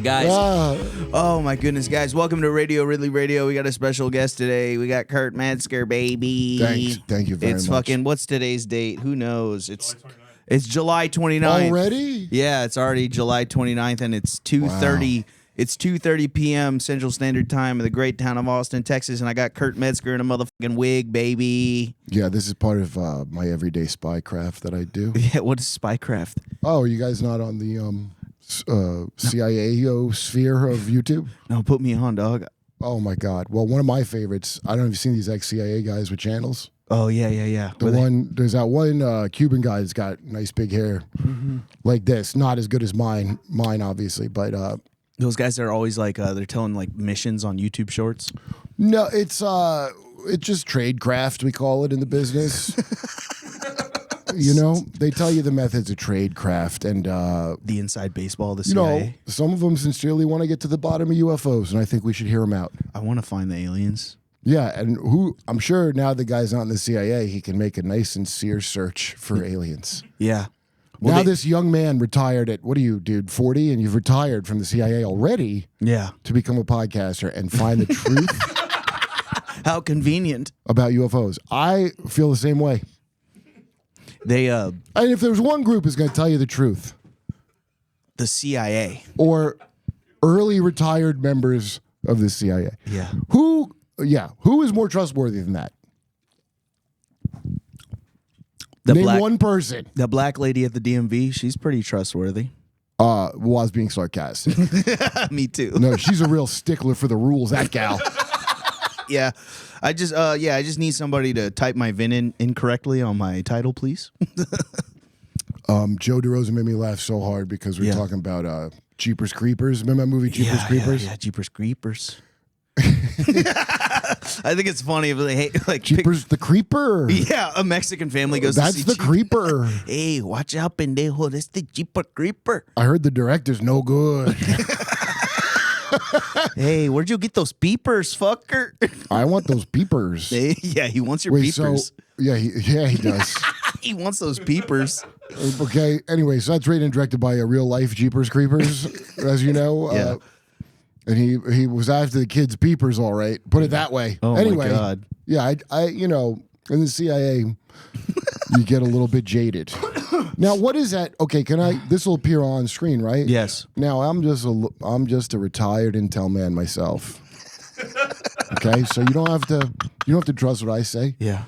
Guys. Oh my goodness, guys. Welcome to Ridley Radio. We got a special guest today. We got Kurp Metzger, baby. Thank you very much. It's fucking, what's today's date? Who knows? It's July 29th. Already? Yeah, it's already July 29th, and it's 2:30. Wow. It's 2:30 p.m. Central Standard Time in the great town of Austin, Texas, and I got Kurp Metzger in a motherfucking wig, baby. Yeah, this is part of my everyday spycraft that I do. Yeah, what is Spycraft? Oh, are you guys not on the CIA sphere of YouTube? No, put me on, dog. Oh my God! Well, one of my favorites. I don't know if you've seen these ex-CIA guys with channels. Oh yeah. There's that one Cuban guy that's got nice big hair, like this. Not as good as mine, obviously, but those guys are always like they're telling like missions on YouTube Shorts. No, it's just tradecraft, we call it in the business. You know, they tell you the methods of tradecraft and the inside baseball of the CIA. You know, some of them sincerely want to get to the bottom of UFOs, and I think we should hear them out. I want to find the aliens. Yeah, and I'm sure now the guy's not in the CIA, he can make a nice, sincere search for aliens. Yeah. Well, now this young man retired at, what are you, dude, 40, and you've retired from the CIA already? Yeah. To become a podcaster and find the truth. How convenient. About UFOs. I feel the same way. And if there's one group that's going to tell you the truth, the CIA. Or early retired members of the CIA. Yeah. Who is more trustworthy than that? Name one person. The black lady at the DMV, she's pretty trustworthy. Was being sarcastic. Me too. No, she's a real stickler for the rules, that gal. Yeah. I just need somebody to type my VIN in incorrectly on my title, please. Joe DeRosa made me laugh so hard because we were talking about Jeepers Creepers. Remember that movie, Jeepers Creepers? Yeah, Jeepers Creepers. I think it's funny if they hate like Jeepers the Creeper. Yeah, a Mexican family goes That's to see the Creeper. Hey, watch out, pendejo. That's the Jeepers Creeper. I heard the director's no good. Hey, where'd you get those beepers, fucker? I want those beepers. Hey, yeah, he wants your beepers. So, he does. He wants those beepers. Okay, anyway, so that's written and directed by a real life Jeepers Creepers, as you know. Yeah. And he was after the kids' peepers, all right. Put it that way. Oh, anyway, my God. Yeah, I in the CIA, you get a little bit jaded. Now, what is that? Okay, this will appear on screen, right? Yes. Now, I'm just a retired intel man myself. Okay, so you don't have to trust what I say. Yeah.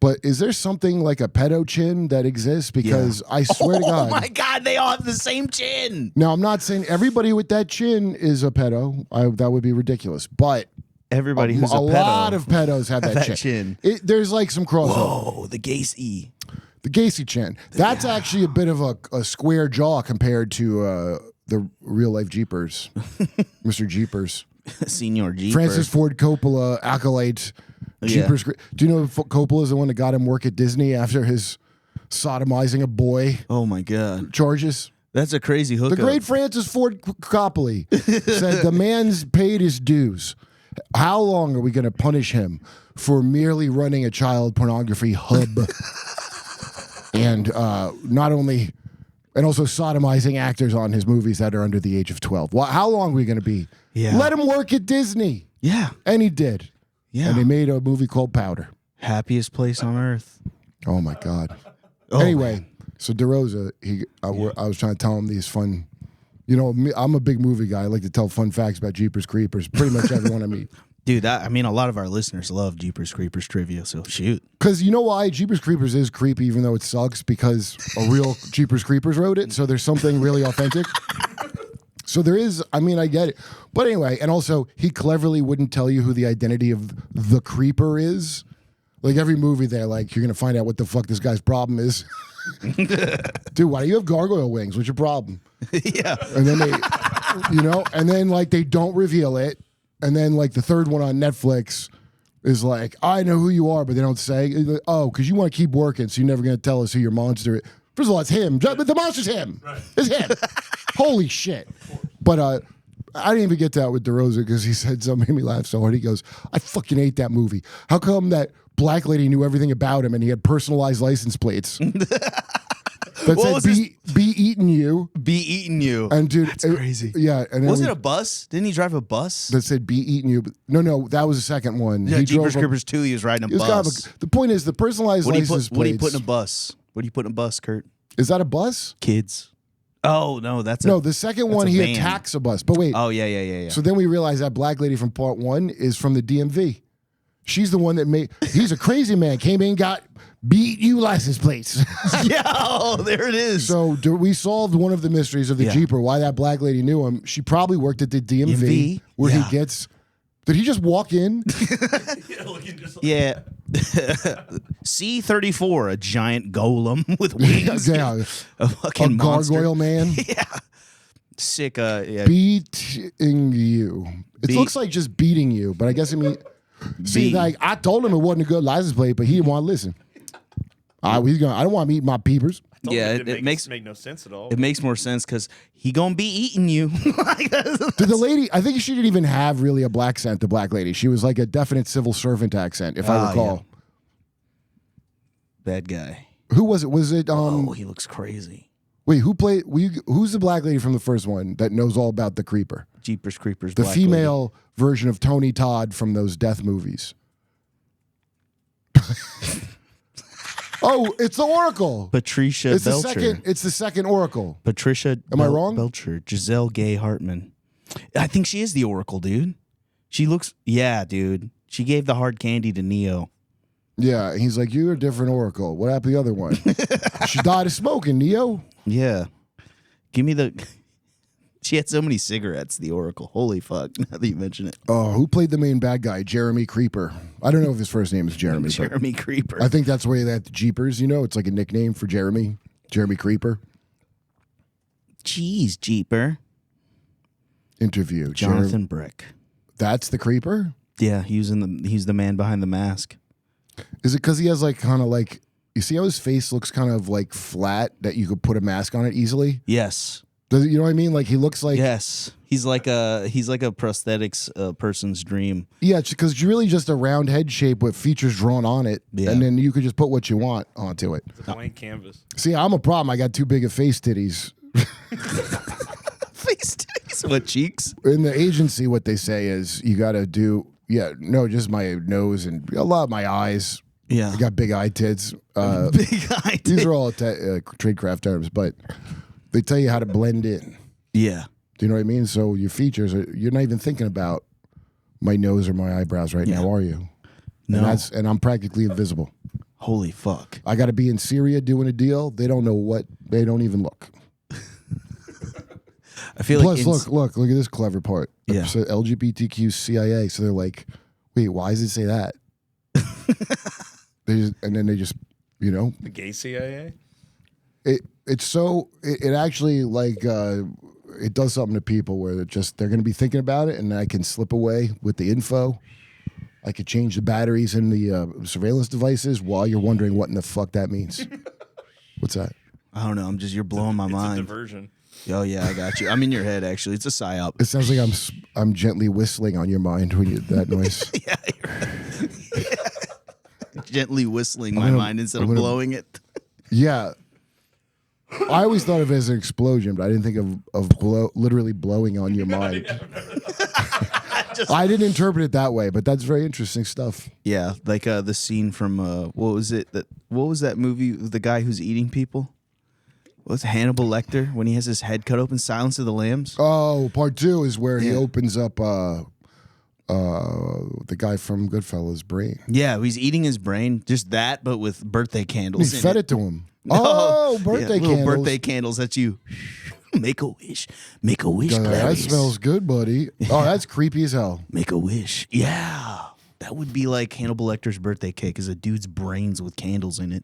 But is there something like a pedo chin that exists? Because I swear to God. Oh my God, they all have the same chin. Now, I'm not saying everybody with that chin is a pedo. That would be ridiculous. But everybody who's a pedo. A lot of pedos have that chin. There's like some crossover. Whoa, the Gacy. The Gacy chin. That's actually a bit of a square jaw compared to the real life Jeepers. Mr. Jeepers. Senior Jeepers. Francis Ford Coppola, acolyte. Jeepers. Yeah. Do you know Coppola is the one that got him work at Disney after his sodomizing a boy? Oh my God. Charges. That's a crazy hookup. The great Francis Ford Coppola said the man's paid his dues. How long are we going to punish him for merely running a child pornography hub? And and also sodomizing actors on his movies that are under the age of 12. Well, how long are we going to be? Yeah. Let him work at Disney. Yeah. And he did. Yeah. And they made a movie called Powder. Happiest place on earth. Oh, my God. Oh, anyway, man. So DeRosa, I was trying to tell him these fun, I'm a big movie guy. I like to tell fun facts about Jeepers Creepers. Pretty much everyone I meet. Dude, a lot of our listeners love Jeepers Creepers trivia, so shoot. Because you know why? Jeepers Creepers is creepy, even though it sucks, because a real Jeepers Creepers wrote it, so there's something really authentic. So there is, I get it. But anyway, and also, he cleverly wouldn't tell you who the identity of the creeper is. Like every movie there, like, you're going to find out what the fuck this guy's problem is. Dude, why do you have gargoyle wings? What's your problem? Yeah. And then and then like they don't reveal it. And then like the third one on Netflix is like, I know who you are, but they don't say. Like, oh, because you want to keep working, so you're never going to tell us who your monster is. First of all, it's him. But the monster's him. Right. It's him. Holy shit. But I didn't even get that with DeRosa because he said something made me laugh so hard. He goes, I fucking hate that movie. How come that black lady knew everything about him and he had personalized license plates? That said, be eating you. Be eating you. And dude, that's crazy. Yeah. And was it a bus? Didn't he drive a bus? That said, be eating you. No, that was the second one. Yeah, Jeepers Creepers 2, he was riding a bus. The point is, the personalized license plates. What do you put in a bus? What do you put in a bus, Kurt? Is that a bus? Kids. Oh, no, the second one, he attacks a bus. But wait. Oh, yeah. So then we realize that black lady from part 1 is from the DMV. She's the one that he's a crazy man, came in, got beat you license plates. Yeah, there it is. So we solved one of the mysteries of the Jeeper, why that black lady knew him. She probably worked at the DMV where he gets... Did he just walk in? Yeah. C-34, a giant golem with wings. Yeah. A fucking gargoyle man. Yeah. Sick. Beating you. It looks like just beating you, but I guess see, like I told him it wasn't a good license plate, but he didn't want to listen. I don't want to eat my peepers. Yeah, it makes no sense at all. It makes more sense because he gonna be eating you. Did the lady? I think she didn't even have really a black accent. The black lady, she was like a definite civil servant accent, if I recall. Yeah. Bad guy. Who was it? Was it? Oh, he looks crazy. Wait, who played? Who's the black lady from the first one that knows all about the creeper? Jeepers Creepers. The female version of Tony Todd from those death movies. Oh, it's the Oracle. Patricia Belcher. It's the second Oracle. Patricia. Am I wrong? Belcher. Giselle Gay Hartman. I think she is the Oracle, dude. She looks. Yeah, dude. She gave the hard candy to Neo. Yeah, he's like, you're a different Oracle. What happened to the other one? She died of smoking, Neo. Yeah. Give me the... She had so many cigarettes, the Oracle. Holy fuck, now that you mention it. Oh, who played the main bad guy? Jeremy Creeper. I don't know if his first name is Jeremy. Jeremy Creeper. I think that's where they had the Jeepers, It's like a nickname for Jeremy. Jeremy Creeper. Jeez, Jeeper. Interview. Jonathan Brick. That's the Creeper? Yeah, he's the man behind the mask. Is it because he has like kind of like, you see how his face looks kind of like flat that you could put a mask on it easily? Yes. Does it, you know what I mean? Like he looks like... Yes. He's like a prosthetics person's dream. Yeah, because it's really just a round head shape with features drawn on it. Yeah. And then you could just put what you want onto it. It's a blank canvas. See, I'm a problem. I got too big of face titties. Face titties? What, cheeks? In the agency, what they say is you got to do... Yeah, no, just my nose and a lot of my eyes. Yeah. I got big eye tits. Big eye tits. These are all tradecraft terms, but they tell you how to blend in. Yeah. Do you know what I mean? So your features, you're not even thinking about my nose or my eyebrows right now, are you? No. And I'm practically invisible. Holy fuck. I got to be in Syria doing a deal. They don't know what. They don't even look. I feel Plus, like look at this clever part. Yeah. So LGBTQ CIA. So they're like, wait, why does it say that? And then they just, The gay CIA? It actually like it does something to people where they're going to be thinking about it, and I can slip away with the info. I could change the batteries in the surveillance devices while you're wondering what in the fuck that means. What's that? I don't know. You're blowing my mind. It's a diversion. Oh yeah, I got you. I'm in your head. Actually, it's a psyop. It sounds like I'm gently whistling on your mind when you that noise. Yeah, you're right. Gently whistling my mind instead of blowing it. Yeah. I always thought of it as an explosion, but I didn't think of literally blowing on your mind. I didn't interpret it that way, but that's very interesting stuff. Yeah, like the scene from what was that movie? The guy who's eating people. What's Hannibal Lecter when he has his head cut open? Silence of the Lambs. Oh, part 2 is where he opens up the guy from Goodfellas' brain. Yeah, he's eating his brain, just that, but with birthday candles. He fed it to him. No. Birthday candles. Little birthday candles that you make a wish. Make a wish, Clarice. That smells good, buddy. Oh, that's creepy as hell. Make a wish. Yeah. That would be like Hannibal Lecter's birthday cake is a dude's brains with candles in it.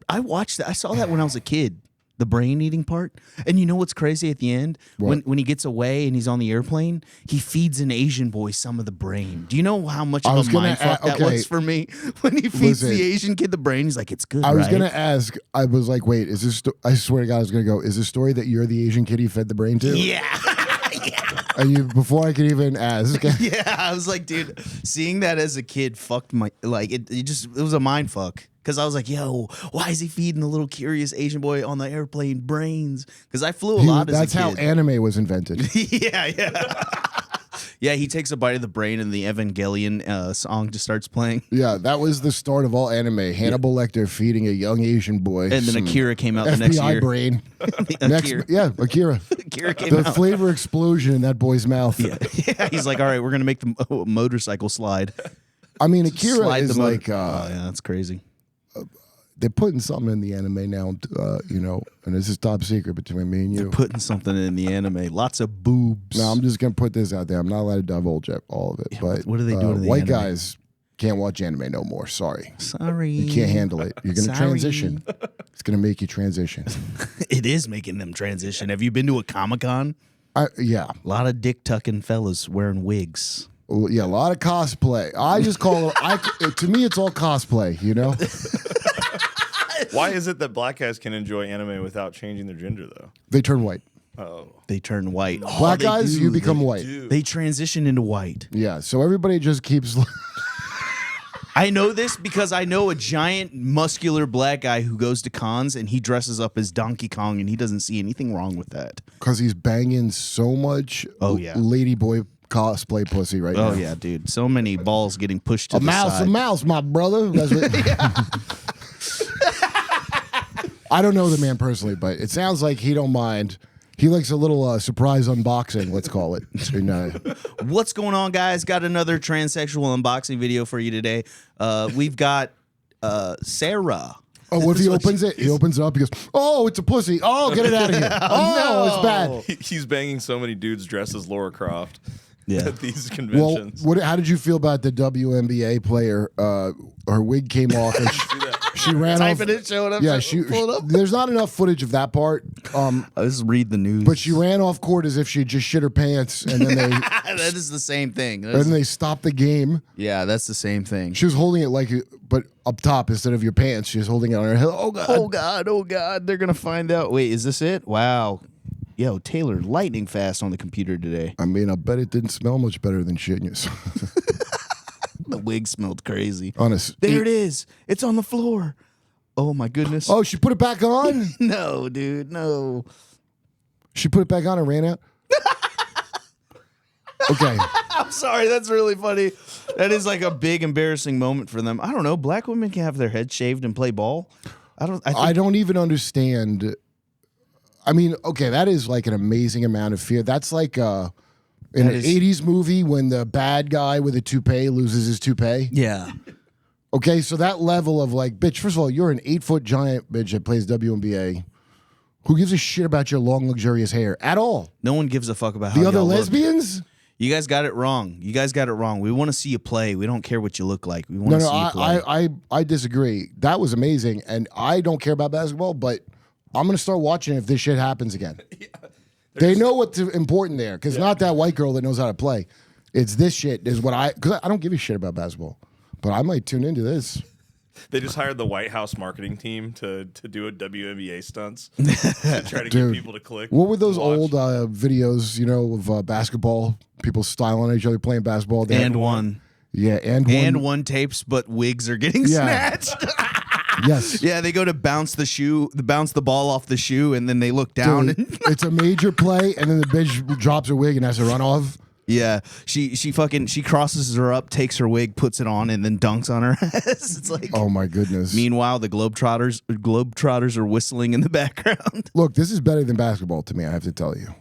I watched that. I saw that when I was a kid. The brain eating part. And you know what's crazy at the end? When he gets away and he's on the airplane, he feeds an Asian boy some of the brain. Do you know how much of a mindfuck that was for me? When he feeds the Asian kid the brain, he's like, it's good, I was going to ask, I was like, wait, is this, I swear to God, I was going to go, is this story that you're the Asian kid he fed the brain to? Yeah. Yeah. And you, before I could even ask, Yeah, I was like, dude, seeing that as a kid fucked my like it was a mind fuck. Cause I was like, yo, why is he feeding the little curious Asian boy on the airplane brains? Cause I flew a lot as a kid. that's how anime was invented. Yeah. Yeah, he takes a bite of the brain and the Evangelion song just starts playing. Yeah, that was the start of all anime. Hannibal Lecter feeding a young Asian boy. And then Akira came out FBI the next year. brain. Akira. Akira came The out. flavor explosion in that boy's mouth. Yeah, he's like, all right, we're gonna make the motorcycle slide. I mean, Akira Slide is the like, oh yeah, that's crazy. they're putting something in the anime now, and this is top secret between me and you. They're putting something in the anime. Lots of boobs. No, I'm just going to put this out there. I'm not allowed to divulge all of it. But what are they doing in the white anime? guys can't watch anime no more. Sorry. Sorry. You can't handle it. You're going to Sorry. transition. It's going to make you transition. It is making them transition. Have you been to a Comic-Con? Yeah. A lot of dick tucking fellas wearing wigs. Well, yeah, a lot of cosplay. I just call it, to me, it's all cosplay, you know? Why is it that black guys can enjoy anime without changing their gender, though? They turn white. Oh. They turn white. Black they guys, do. you become They white. do. They transition into white. Yeah, so everybody just keeps... I know this because I know a giant muscular black guy who goes to cons and he dresses up as Donkey Kong and he doesn't see anything wrong with that. Because he's banging so much ladyboy cosplay pussy right now. Oh yeah, dude. So many balls getting pushed to the side. A mouse, my brother. That's what- I don't know the man personally, but it sounds like he don't mind. He likes a little surprise unboxing, let's call it. What's going on, guys? Got another transsexual unboxing video for you today. We've got Sarah. Oh, what if he opens it? He opens it up. He goes, "Oh, it's a pussy. Oh, get it out of here. Oh, it's bad." He's banging so many dudes dressed as Laura Croft at these Well, conventions. how did you feel about the WNBA player? Her wig came off and she ran off. Typing it, showing up. Yeah, pull it up. there's not enough footage of that part. Let's read the news. But she ran off court as if she just shit her pants, and then that is the same thing. and then they stopped the game. Yeah, that's the same thing. She was holding it but up top instead of your pants. She was holding it on her head. Oh god! Oh god! Oh god! They're gonna find out. Wait, is this it? Wow. Yo, Taylor, lightning fast on the computer today. I mean, I bet it didn't smell much better than shit. The wig smelled crazy. Honest. There it is. It's on the floor. Oh my goodness. Oh, she put it back on. No, dude, no. She put it back on and ran out. Okay. I'm sorry. That's really funny. That is like a big embarrassing moment for them. I don't know. Black women can have their head shaved and play ball. I don't even understand. I mean, okay, that is like an amazing amount of fear. That's like in an 80s movie when the bad guy with a toupee loses his toupee. Yeah. Okay, so that level of like, bitch, first of all, you're an 8-foot giant bitch that plays WNBA. Who gives a shit about your long, luxurious hair at all? No one gives a fuck about how The other y'all look. lesbians? You guys got it wrong. You guys got it wrong. We want to see you play. We don't care what you look like. We want to see you play. I disagree. That was amazing, and I don't care about basketball, but I'm going to start watching if this shit happens again. They know what's important there, because not that white girl that knows how to play. It's this shit is what because I don't give a shit about basketball, but I might tune into this. They just hired the White House marketing team to do a WNBA stunts to try to get people to click. What were those watch. old videos, of basketball, people styling each other playing basketball? And one. Yeah, and one tapes, but wigs are getting snatched. Yes. Yeah, they go to bounce the ball off the shoe, and then they look down. Dude, it's a major play, and then the bitch drops her wig and has to run off. Yeah, she crosses her up, takes her wig, puts it on, and then dunks on her ass. It's like, oh my goodness. Meanwhile, the Globetrotters are whistling in the background. Look, this is better than basketball to me, I have to tell you.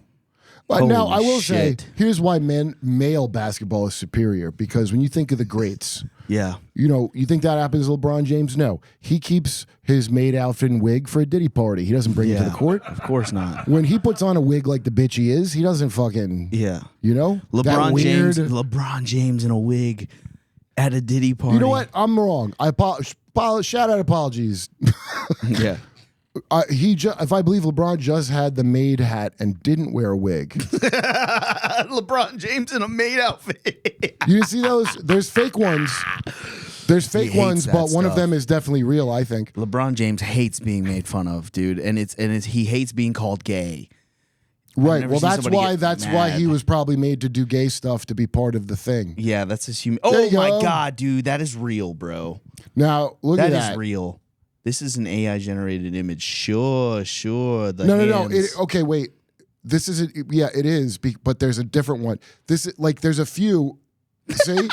But now, I will say, here's why male basketball is superior. Because when you think of the greats, yeah, you think that happens to LeBron James? No. He keeps his maid outfit and wig for a Diddy party. He doesn't bring it to the court. Of course not. When he puts on a wig like the bitch he is, he doesn't fucking, LeBron James in a wig at a Diddy party. You know what? I'm wrong. Shout out apologies. Yeah. If I believe LeBron just had the maid hat and didn't wear a wig. LeBron James in a maid outfit. You see those? There's fake ones. There's fake ones, but one of them is definitely real, I think. LeBron James hates being made fun of, dude, and he hates being called gay. Right. never Well, seen that's somebody why. get That's why mad. he was probably made to do gay stuff to be part of the thing. Yeah, that's his human. There Oh you my go. God, dude, that is real, bro. Now look at That that. is real. This is an AI generated image. Sure. The No. hands. Okay, wait. This is it. Yeah, it is. But there's a different one. This is like there's a few. See,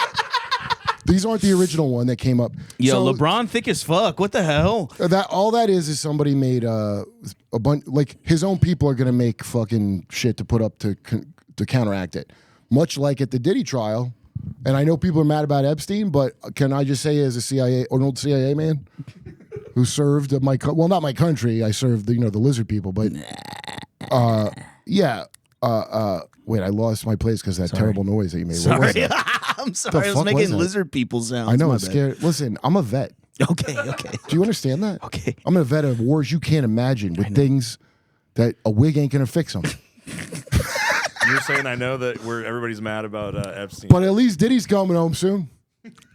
these aren't the original one that came up. Yo, So LeBron thick as fuck. What the hell? that all that is somebody made a bunch. Like his own people are gonna make fucking shit to put up to counteract it. Much like at the Diddy trial. And I know people are mad about Epstein, but can I just say, as an old CIA man who served well, not my country, I served the lizard people, but yeah. Wait, I lost my place because of that terrible noise that you made. What was Sorry. that? I'm sorry. I was fuck making was that? lizard people sounds. I know, My I'm bad. scared. Listen, I'm a vet. Okay. Do you understand that? Okay. I'm a vet of wars you can't imagine with things that a wig ain't gonna fix them. You're saying I know that everybody's mad about Epstein. But at least Diddy's coming home soon.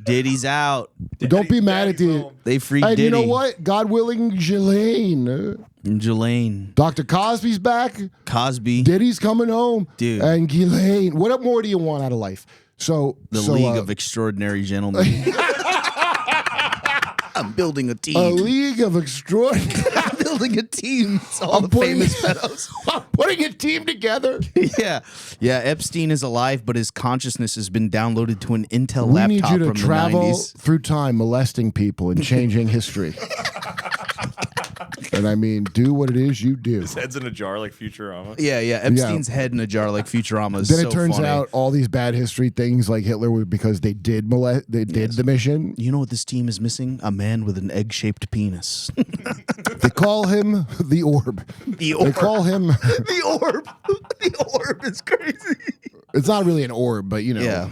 Diddy's out. Don't be mad at Daddy's the. home. They freed And Diddy. you know what? God willing, Ghislaine. And Jelaine. Dr. Cosby's back. Cosby. Diddy's coming home. Dude. And Ghislaine. What more do you want out of life? The League of Extraordinary Gentlemen. I'm building a team. a League of Extraordinary. I'm building a team. It's all I'm the putting- famous pedos. I'm putting a team together. Yeah. Epstein is alive, but his consciousness has been downloaded to an Intel We laptop need you to from travel the 90s. through time molesting people and changing history. And I mean, do what it is you do. His head's in a jar like Futurama. Yeah. Epstein's head in a jar like Futurama is Then so it turns funny. out all these bad history things like Hitler were because they did the mission. You know what this team is missing? A man with an egg-shaped penis. They call him the Orb. The They orb. call him. The orb. The orb is crazy. It's not really an orb, but you know. Yeah.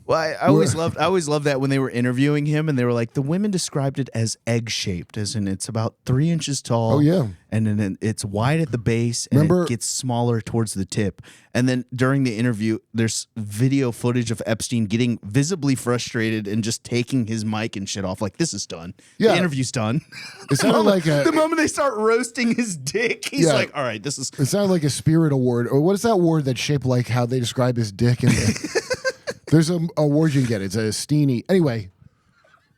Well, I always loved that when they were interviewing him and they were like, the women described it as egg-shaped, as in it's about 3 inches tall. Oh, yeah. And then it's wide at the base and Remember- it gets smaller towards the tip. And then during the interview, there's video footage of Epstein getting visibly frustrated and just taking his mic and shit off. Like, this is done. Yeah. The interview's done. It sounded like The a. moment they start roasting his dick, he's Yeah. like, all right, this is. It sounded like a spirit award, or what is that award that's shaped like how they describe his dick? In the, there's an award you can get. It's a Steenie. Anyway,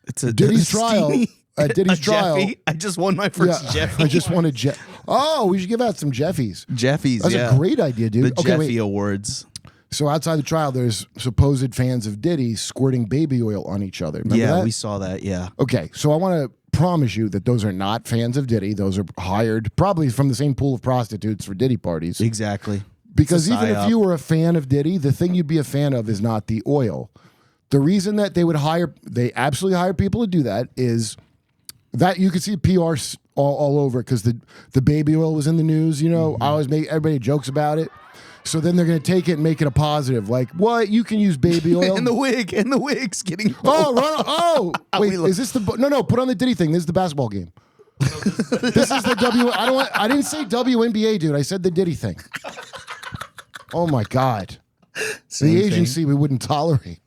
It's a Diddy's trial. Steamy- At Diddy's a trial. Jeffy. I just won my first Jeffy. I just wanted Jeff. Oh, we should give out some Jeffies. Jeffy's. That's yeah. a great idea, dude. The Okay, Jeffy wait. Awards. So outside the trial, there's supposed fans of Diddy squirting baby oil on each other. Remember Yeah, that? we saw that. Yeah. Okay, so I want to promise you that those are not fans of Diddy. Those are hired probably from the same pool of prostitutes for Diddy parties. Exactly. Because It's a even if psyop. you were a fan of Diddy, the thing you'd be a fan of is not the oil. The reason that they absolutely hire people to do that is that you could see PR all over because the baby oil was in the news. You know, I always make everybody jokes about it. So then they're going to take it and make it a positive. Like, what? You can use baby oil. And the wig's getting. Oh, run! Oh, wait. We look- Is this the no? Put on the Diddy thing. This is the basketball game. This is the I didn't say WNBA, dude. I said the Diddy thing. Oh my God. Same The thing. agency we wouldn't tolerate.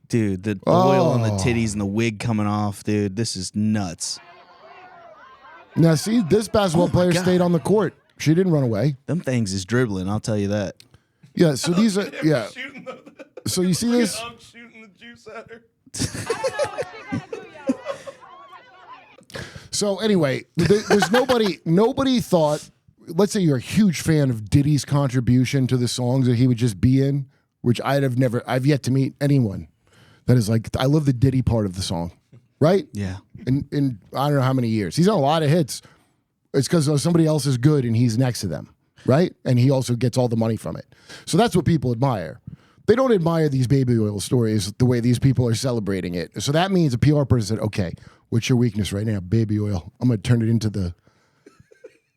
Dude, the oil on the Oh. titties and the wig coming off, dude. This is nuts. Now, see, this basketball player God. stayed on the court. She didn't run away. Them things is dribbling. I'll tell you that. Yeah. So these are yeah. Shooting So you see this? I'm shooting the juice at her. So anyway, there's nobody thought. Let's say you're a huge fan of Diddy's contribution to the songs that he would just be in, which I've yet to meet anyone that is like, I love the Diddy part of the song, right? Yeah. In I don't know how many years. He's on a lot of hits. It's because somebody else is good and he's next to them, right? And he also gets all the money from it. So that's what people admire. They don't admire these baby oil stories the way these people are celebrating it. So that means a PR person said, okay, what's your weakness right now? Baby oil. I'm going to turn it into the...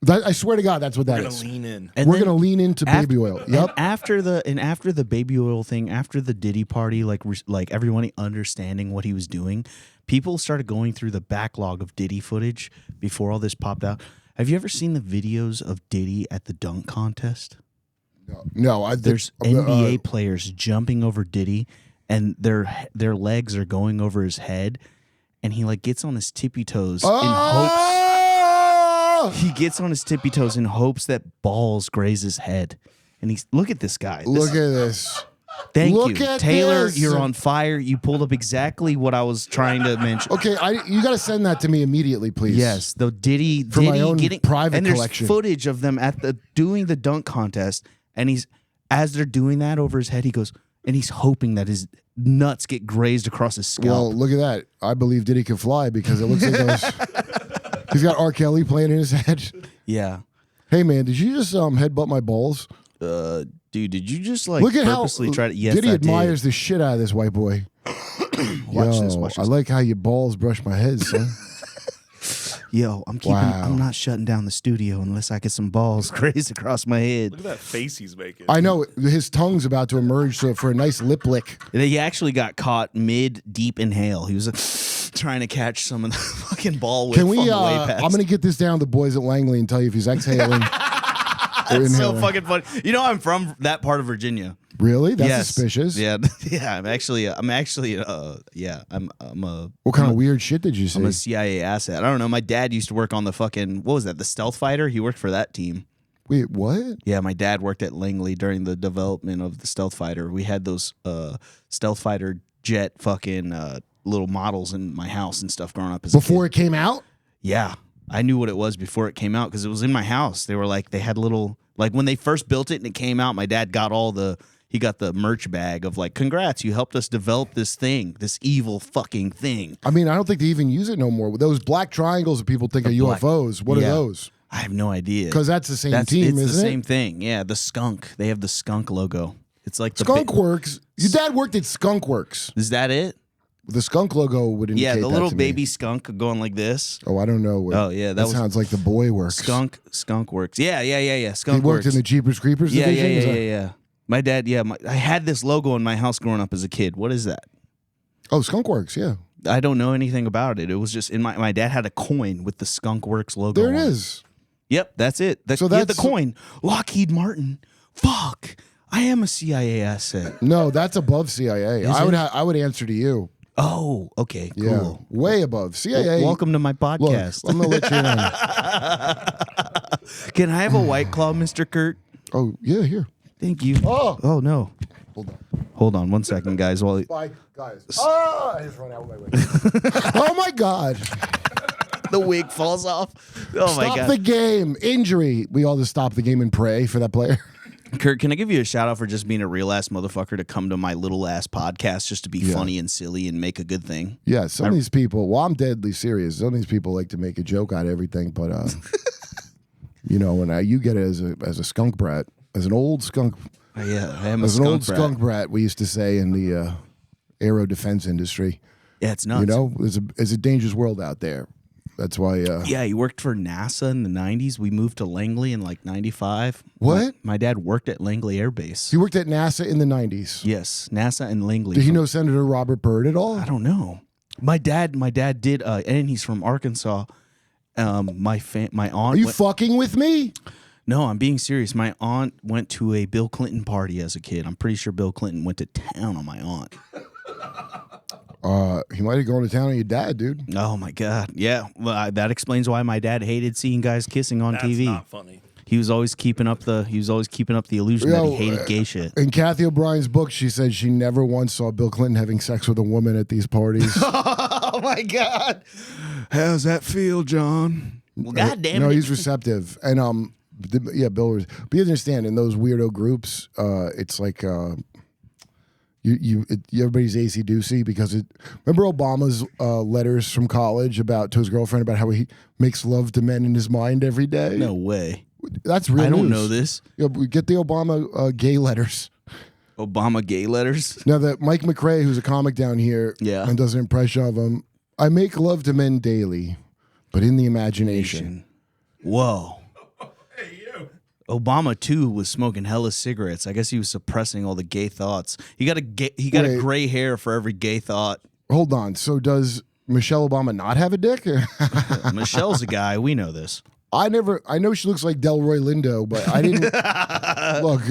I swear to God, that's what that We're is. gonna lean in. And We're then going to lean into baby oil. And Yep. after the baby oil thing, after the Diddy party, like everyone understanding what he was doing, people started going through the backlog of Diddy footage before all this popped out. Have you ever seen the videos of Diddy at the dunk contest? No, There's NBA players jumping over Diddy, and their legs are going over his head, and he like gets on his tippy toes in hopes. He gets on his tippy toes and hopes that balls graze his head. And he's look at this guy. Look at this. Thank Look you, at Taylor. this. You're on fire. You pulled up exactly what I was trying to mention. Okay, you got to send that to me immediately, please. Yes, the Diddy my own getting private and there's collection. footage of them at doing the dunk contest, and as they're doing that over his head, he goes and he's hoping that his nuts get grazed across his scalp. Well, look at that. I believe Diddy could fly because it looks like he's got R. Kelly playing in his head. Yeah. Hey man, did you just headbutt my balls? Dude, did you just like Look at purposely how try to? Yes, Diddy I admires the shit out of this white boy. Watch Yo, this. Watch I this. like how your balls brush my head, son. Yo, I'm keeping. Wow. I'm not shutting down the studio unless I get some balls grazed across my head. Look at that face he's making. I know his tongue's about to emerge for a nice lip lick. He actually got caught mid deep inhale. He was trying to catch some of the fucking ball whip. Can we? on the way past. I'm gonna get this down to the boys at Langley and tell you if he's exhaling. That's so fucking funny. You know, I'm from that part of Virginia. Really? That's Yes. suspicious. Yeah, yeah. I'm actually. I'm a. What kind of weird shit did you see? I'm a CIA asset. I don't know. My dad used to work on the fucking what was that? The stealth fighter. He worked for that team. Wait, what? Yeah, my dad worked at Langley during the development of the stealth fighter. We had those stealth fighter jet fucking little models in my house and stuff growing up as Before a kid. it came out? Yeah, I knew what it was before it came out because it was in my house. They were like they had little like when they first built it and it came out. My dad got he got the merch bag of like, congrats, you helped us develop this thing, this evil fucking thing. I mean, I don't think they even use it no more. Those black triangles that people think are black- UFOs. What Yeah. are those? I have no idea. Because that's the same team, it's isn't the it? same thing. Yeah, the skunk. They have the skunk logo. It's like the Skunk Works. Your dad worked at Skunk Works. Is that it? The skunk logo would indicate Yeah, the that little to me. baby skunk going like this. Oh, I don't know. Oh, yeah, that was- sounds like the boy works. Skunk Works. Yeah. He Skunk worked Works. in the Jeepers Creepers yeah, division. Is that- yeah. My dad, I had this logo in my house growing up as a kid. What is that? Oh, Skunk Works. Yeah, I don't know anything about it. It was just in my dad had a coin with the Skunk Works logo. there it on is. Yep, that's it. So the that's- coin. Lockheed Martin. Fuck. I am a CIA asset. No, that's above CIA. Is I would answer to you. Oh, okay, cool. Yeah, way above CIA. Welcome to my Look, podcast. I'm gonna let you in. Can I have a White Claw, Mr. Kurt? Oh yeah, here. Thank you. Oh. No. Hold on. Hold on 1 second, guys. While Bye, guys. Oh, I just ran out. Wait. Oh my God! the wig falls off. Oh my Stop god. the game. Injury. We all just stop the game and pray for that player. Kurt, can I give you a shout out for just being a real ass motherfucker to come to my little ass podcast just to be funny and silly and make a good thing? Yeah, some of these people. Well, I'm deadly serious. Some of these people like to make a joke out of everything, but you know, when you get it as a skunk brat, as an old skunk, Yeah, I am a as an skunk old brat. skunk brat, we used to say in the aero defense industry. Yeah, it's nuts. You know, it's a dangerous world out there. That's why. Yeah, he worked for NASA in the 90s. We moved to Langley in like 95. What? My dad worked at Langley Air Base. He worked at NASA in the 90s. Yes, NASA and Langley. Did he know Senator Robert Byrd at all? I don't know. My dad did, and he's from Arkansas. My aunt. Are you fucking with me? No, I'm being serious. My aunt went to a Bill Clinton party as a kid. I'm pretty sure Bill Clinton went to town on my aunt. He might have gone to town on your dad, dude. Oh my god, yeah. Well, that explains why my dad hated seeing guys kissing on That's TV. not funny. He was always keeping up the illusion that he hated gay shit. In Kathy O'Brien's book, she said she never once saw Bill Clinton having sex with a woman at these parties. Oh my god, how's that feel, John? Well, god damn No, it. he's receptive, and yeah, Bill was. But you understand, in those weirdo groups, it's like everybody's acey doocy because remember Obama's letters from college to his girlfriend about how he makes love to men in his mind every day. No way. That's real. I don't news. know this. Yeah, we get the Obama gay letters. Obama gay letters. Now that Mike McRae, who's a comic down here, Yeah. and does an impression of him, I make love to men daily, but in the imagination. Whoa. Hey, you. Obama too was smoking hella cigarettes. I guess he was suppressing all the gay thoughts. He got a Wait. gray hair for every gay thought. Hold on. So does Michelle Obama not have a dick? Michelle's a guy. We know this. I know she looks like Delroy Lindo, but I didn't look.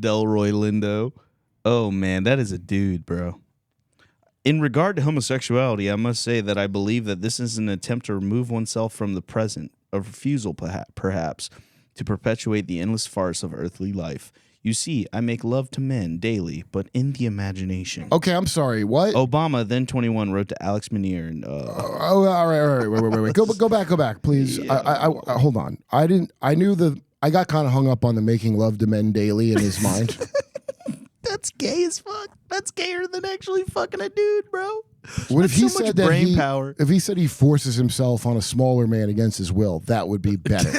Delroy Lindo. Oh man, that is a dude, bro. In regard to homosexuality, I must say that I believe that this is an attempt to remove oneself from the present a refusal, perhaps, to perpetuate the endless farce of earthly life. You see, I make love to men daily, but in the imagination. Okay, I'm sorry. What? Obama, then 21, wrote to Alex Manier and all right. Wait. Go back, please. I hold on. I got kind of hung up on the making love to men daily in his mind. That's gay as fuck. That's gayer than actually fucking a dude, bro. What if he so much said that brain power. If he said he forces himself on a smaller man against his will, that would be better.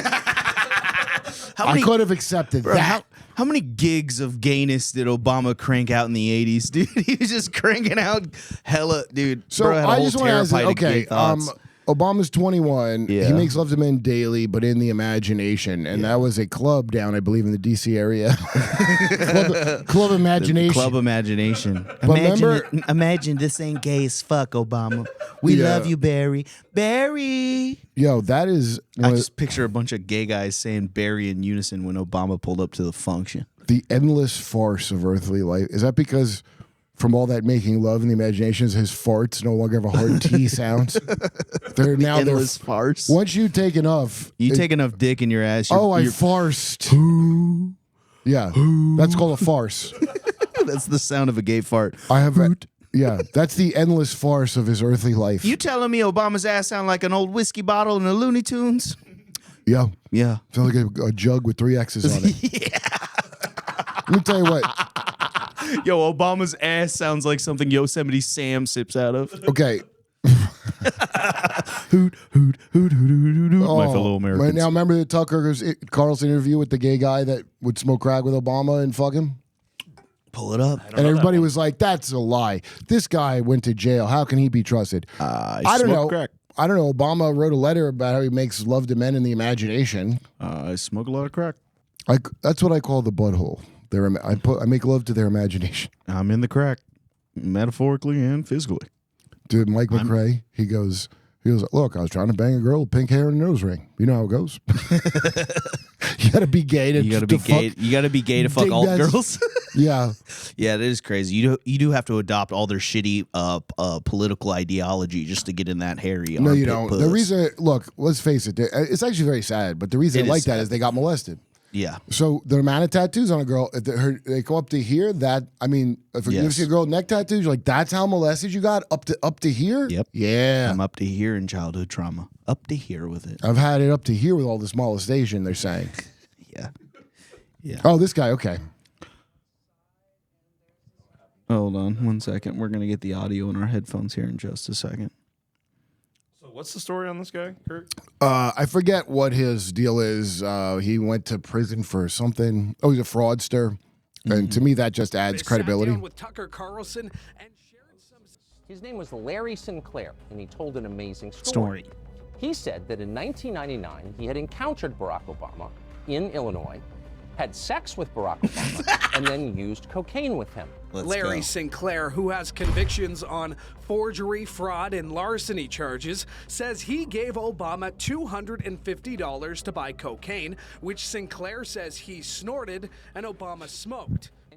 I could have accepted that. How many gigs of gayness did Obama crank out in the 80s, dude? He was just cranking out hella, dude. So bro had a I whole just want to ask, terabyte of gay thoughts. Obama's 21. Yeah. He makes love to men daily, but in the imagination. And that was a club down, I believe, in the D.C. area. Club Imagination. Club Imagination. Imagine this ain't gay as fuck, Obama. We love you, Barry. Barry. Yo, that is... I just picture a bunch of gay guys saying Barry in unison when Obama pulled up to the function. The endless farce of earthly life. Is that because... From all that making love in the imaginations, his farts no longer have a hard T sound. They're now endless farce. Once you take enough, take enough dick in your ass. I farsed. Yeah, that's called a farce. That's the sound of a gay fart. Yeah, that's the endless farce of his earthly life. You telling me Obama's ass sound like an old whiskey bottle in the Looney Tunes? Yeah, yeah. Sounds like a jug with 3 X's on it. Yeah. Let me tell you what. Yo, Obama's ass sounds like something Yosemite Sam sips out of. Okay. Hoot, hoot, hoot, hoot, hoot, hoot. My fellow Americans. Right now, remember the Tucker Carlson interview with the gay guy that would smoke crack with Obama and fuck him? Pull it up. And everybody was like, that's a lie. This guy went to jail. How can he be trusted? I don't know. Crack. I don't know. Obama wrote a letter about how he makes love to men in the imagination. I smoke a lot of crack. That's what I call the butthole. I make love to their imagination. I'm in the crack, metaphorically and physically. Dude, Mike McRae, he goes, look, I was trying to bang a girl with pink hair and a nose ring. You know how it goes. You gotta be gay to You gotta be gay to fuck alt girls. Yeah. Yeah, it is crazy. You do have to adopt all their shitty political ideology just to get in that hairy. No, you don't. Puss. The reason, look, let's face it, it's actually very sad, but the reason they like that is they got molested. Yeah. So the amount of tattoos on a girl, if they go up to here, if you see a girl with neck tattoos, you're like, that's how molested you got? Up to here? Yep. Yeah. I'm up to here in childhood trauma. Up to here with it. I've had it up to here with all this molestation, they're saying. Yeah. Yeah. Oh, this guy, okay. Hold on 1 second. We're going to get the audio in our headphones here in just a second. What's the story on this guy, Kurt? I forget what his deal is. He went to prison for something. Oh, he's a fraudster. And to me, that just adds credibility. Sat down with Tucker Carlson and shared some... His name was Larry Sinclair, and he told an amazing story. He said that in 1999, he had encountered Barack Obama in Illinois, had sex with Barack Obama, and then used cocaine with him. Larry Sinclair, who has convictions on forgery, fraud, and larceny charges, says he gave Obama $250 to buy cocaine, which Sinclair says he snorted and Obama smoked. I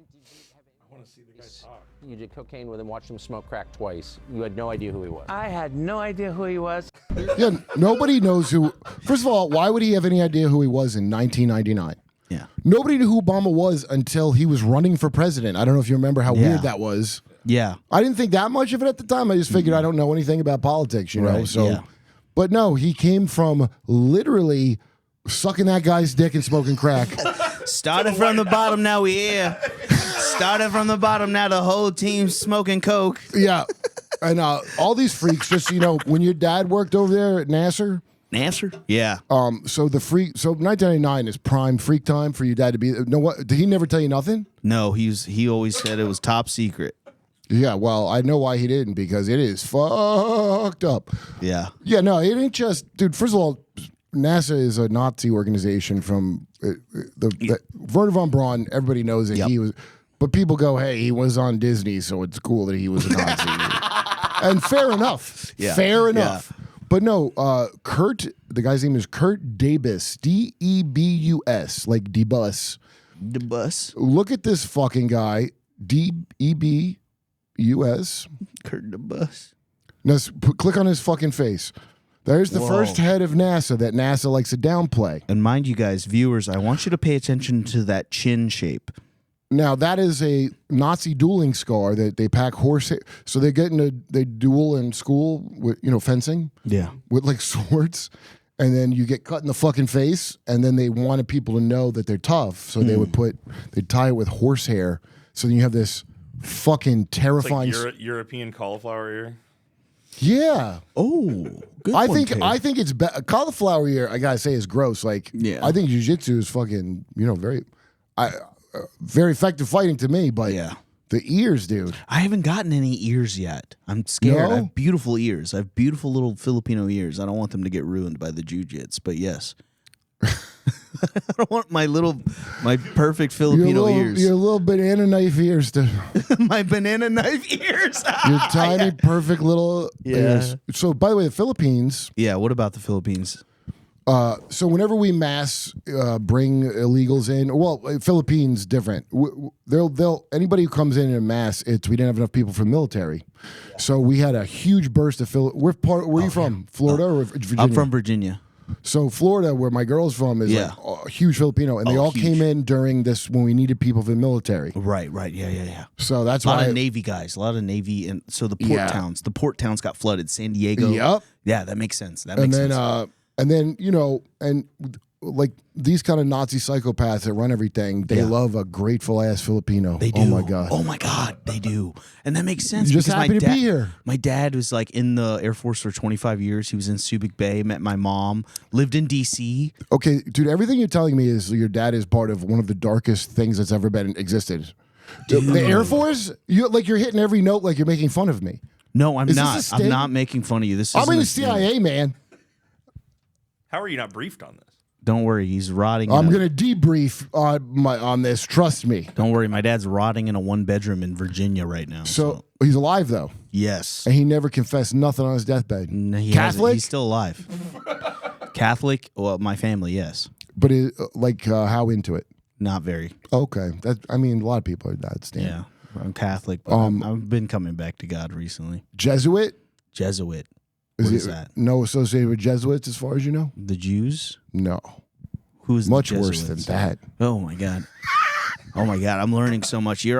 want to see the guy talk. You did cocaine with him, watched him smoke crack twice. You had no idea who he was. I had no idea who he was. Yeah, nobody knows who. First of all, why would he have any idea who he was in 1999? Yeah. Nobody knew who Obama was until he was running for president. I don't know if you remember how weird that was. Yeah. I didn't think that much of it at the time. I just figured I don't know anything about politics, you know. Right, So, yeah. But no, he came from literally sucking that guy's dick and smoking crack. Started from the bottom, now we here. Started from the bottom, now the whole team's smoking coke. Yeah. And all these freaks, just, you know, when your dad worked over there at NASA. Nasser? Yeah. So 1999 is prime freak time for your dad to be. No, what? Did he never tell you nothing? No, he always said it was top secret. Yeah, well, I know why he didn't, because it is fucked up. Yeah. Yeah, no, it ain't just, dude. First of all, NASA is a Nazi organization from the Werner von Braun. Everybody knows that he was, but people go, "Hey, he was on Disney, so it's cool that he was a Nazi." And fair enough. Yeah. Fair enough. Yeah. But no, Kurt, the guy's name is Kurt Debus, Debus, like Debus. The bus. Look at this fucking guy, Debus. Kurt the bus. Now, click on his fucking face. There's the Whoa. first head of NASA that NASA likes to downplay. And mind you guys, viewers, I want you to pay attention to that chin shape. Now, that is a Nazi dueling scar that they pack horsehair. So they duel in school with, fencing. Yeah. With like swords. And then you get cut in the fucking face. And then they wanted people to know that they're tough. So they'd tie it with horsehair. So then you have this fucking terrifying. It's like European cauliflower ear. Yeah. Oh, good. I think it's cauliflower ear. I gotta say is gross. Like, yeah. I think jiu-jitsu is fucking, very effective fighting to me. But yeah, the ears, dude. I haven't gotten any ears yet. I'm scared. No? I have beautiful ears. I have beautiful little Filipino ears. I don't want them to get ruined by the jiu-jits. But yes. I don't want my perfect Filipino ears. Your little banana knife ears, dude. My banana knife ears. Your tiny, perfect little ears. So, by the way, the Philippines. Yeah, what about the Philippines? So, whenever we mass bring illegals in, well, Philippines different. They'll anybody who comes in mass, we didn't have enough people for the military. Yeah. So we had a huge burst of where are you from? Florida or Virginia? I'm from Virginia. So Florida, where my girl's from, is like a huge Filipino, and they all came in during this when we needed people for the military. Right, yeah. So that's why a lot of Navy guys, a lot of Navy, and so the port towns got flooded. San Diego. Yep. Yeah, that makes sense. And then like these kind of Nazi psychopaths that run everything, they love a grateful ass Filipino. They do. Oh my god, they do, and that makes sense. You're just happy to be here. My dad was like in the Air Force for 25 years. He was in Subic Bay. Met my mom. Lived in D.C. Okay, dude. Everything you're telling me is your dad is part of one of the darkest things that's ever been existed. Dude. The Air Force. You're hitting every note like you're making fun of me. No, I'm not. I'm not making fun of you. I'm in the CIA, man. How are you not briefed on this? Don't worry, he's rotting. I'm going to debrief on this. Trust me. Don't worry, my dad's rotting in a 1-bedroom in Virginia right now. So he's alive though. Yes, and he never confessed nothing on his deathbed. No, Catholic? He's still alive. Catholic? Well, my family, yes. But how into it? Not very. Okay, a lot of people are that stand. Yeah, I'm Catholic, but I've been coming back to God recently. Jesuit. What is that? No associated with Jesuits, as far as you know. The Jews? No. Who's much the worse than that? Oh my god! Oh my god! I'm learning so much. You're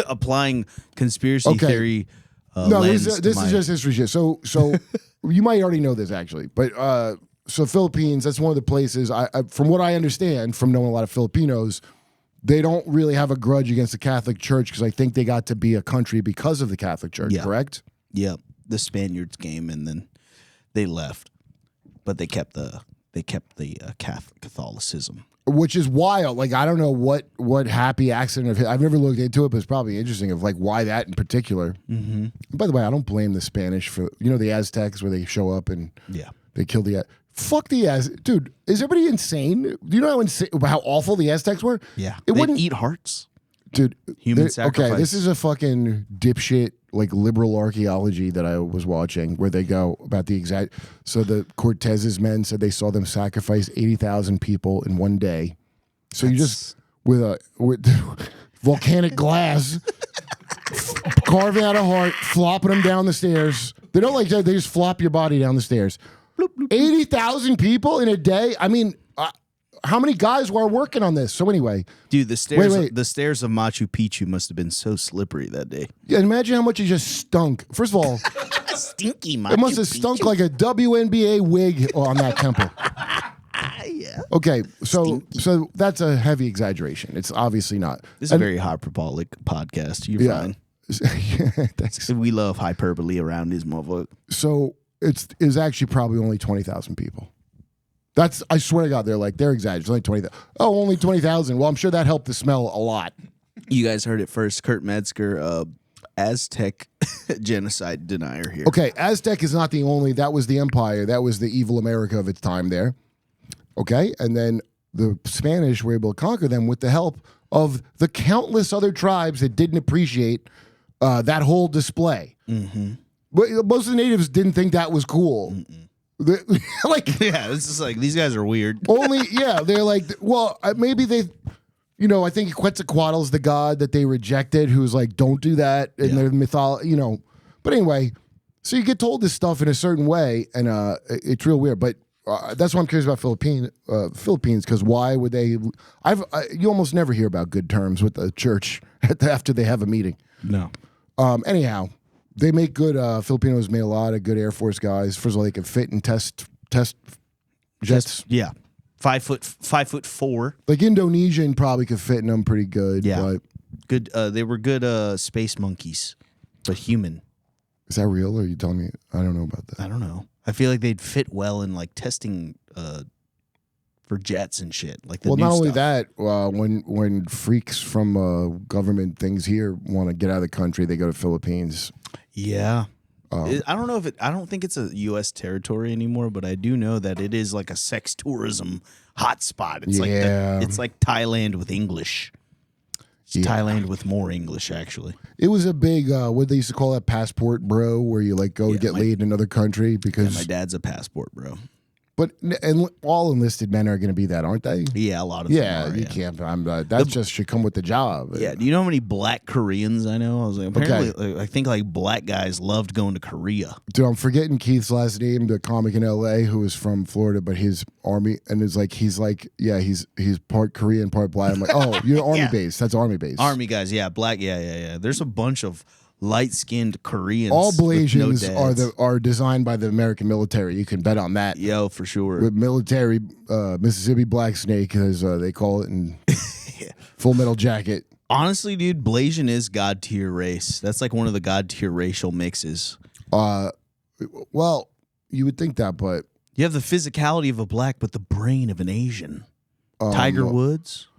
applying conspiracy theory. No, this is just history shit. So you might already know this actually, but so Philippines. That's one of the places. From what I understand from knowing a lot of Filipinos, they don't really have a grudge against the Catholic Church because I think they got to be a country because of the Catholic Church. Yeah. Correct? Yep. The Spaniards came and then they left, but they kept the Catholicism, which is wild. Like I don't know what happy accident I've never looked into it, but it's probably interesting of like why that in particular. Mm-hmm. By the way, I don't blame the Spanish for the Aztecs where they show up and they kill the fuck the Aztecs. Dude, is everybody insane? Do you know how awful the Aztecs were? Yeah, they wouldn't eat hearts. Dude, human sacrifice. Okay, this is a fucking dipshit like liberal archaeology that I was watching where they go about the exact. So the Cortez's men said they saw them sacrifice 80,000 people in one day. So you just with volcanic glass carving out a heart, flopping them down the stairs. They don't like that. They just flop your body down the stairs. 80,000 people in a day. I mean. How many guys were working on this? So anyway, dude, the stairs of Machu Picchu must have been so slippery that day. Yeah, imagine how much it just stunk. First of all, stinky Machu Picchu. It must have stunk like a WNBA wig on that temple. Yeah. Okay, so that's a heavy exaggeration. It's obviously not. This is a very hyperbolic podcast. You're fine. Thanks. We love hyperbole around this motherfucker. So it's actually probably only 20,000 people. I swear to God, they're exaggerating. Only 20,000. Oh, only 20,000. Well, I'm sure that helped the smell a lot. You guys heard it first. Kurt Metzger, Aztec genocide denier here. Okay, Aztec is not the only. That was the empire. That was the evil America of its time there. Okay, and then the Spanish were able to conquer them with the help of the countless other tribes that didn't appreciate that whole display. Mm-hmm. But most of the natives didn't think that was cool. Mm-mm. It's just like these guys are weird. They're like, well, maybe they, I think Quetzalcoatl's the god that they rejected, who's like, don't do that in their mythology, But anyway, So you get told this stuff in a certain way, and it's real weird. But that's why I'm curious about Philippines, because why would they? You almost never hear about good terms with the church after they have a meeting. No. Anyhow, they make good. Filipinos made a lot of good Air Force guys. First of all, they can fit and test jets. Yeah. 5'4". Like Indonesian probably could fit in them pretty good. Yeah. But Good. They were good space monkeys, but human. is that real? Or are you telling me? I don't know about that. I don't know. I feel like they'd fit well in like testing for jets and shit. Like the Well, new not only stuff. that, when freaks from government things here want to get out of the country, they go to Philippines. Yeah. I don't know if I don't think it's a U.S. territory anymore, but I do know that it is like a sex tourism hotspot. It's Yeah. it's like Thailand with English. It's Thailand with more English, actually. It was a big what they used to call that passport, bro, where you like go to get laid in another country because. Yeah, my dad's a passport, bro. But and all enlisted men are going to be that, aren't they? Yeah, a lot of them are, you can't. That just should come with the job. Yeah, do you know how many black Koreans I know? I was like, apparently, I think like black guys loved going to Korea. Dude, I'm forgetting Keith's last name, the comic in L.A. who is from Florida, but his army and he's part Korean, part black. I'm like, oh, you're army base. That's army base. Army guys, yeah, black, yeah. There's a bunch of light-skinned Koreans. All with Blazians no dads. are designed by the American military. You can bet on that. Yo, for sure. With military Mississippi Black Snake, as they call it, in Full Metal Jacket. Honestly, dude, Blazian is god tier race. That's like one of the god tier racial mixes. Well, you would think that, but You have the physicality of a black, but the brain of an Asian. Tiger Woods.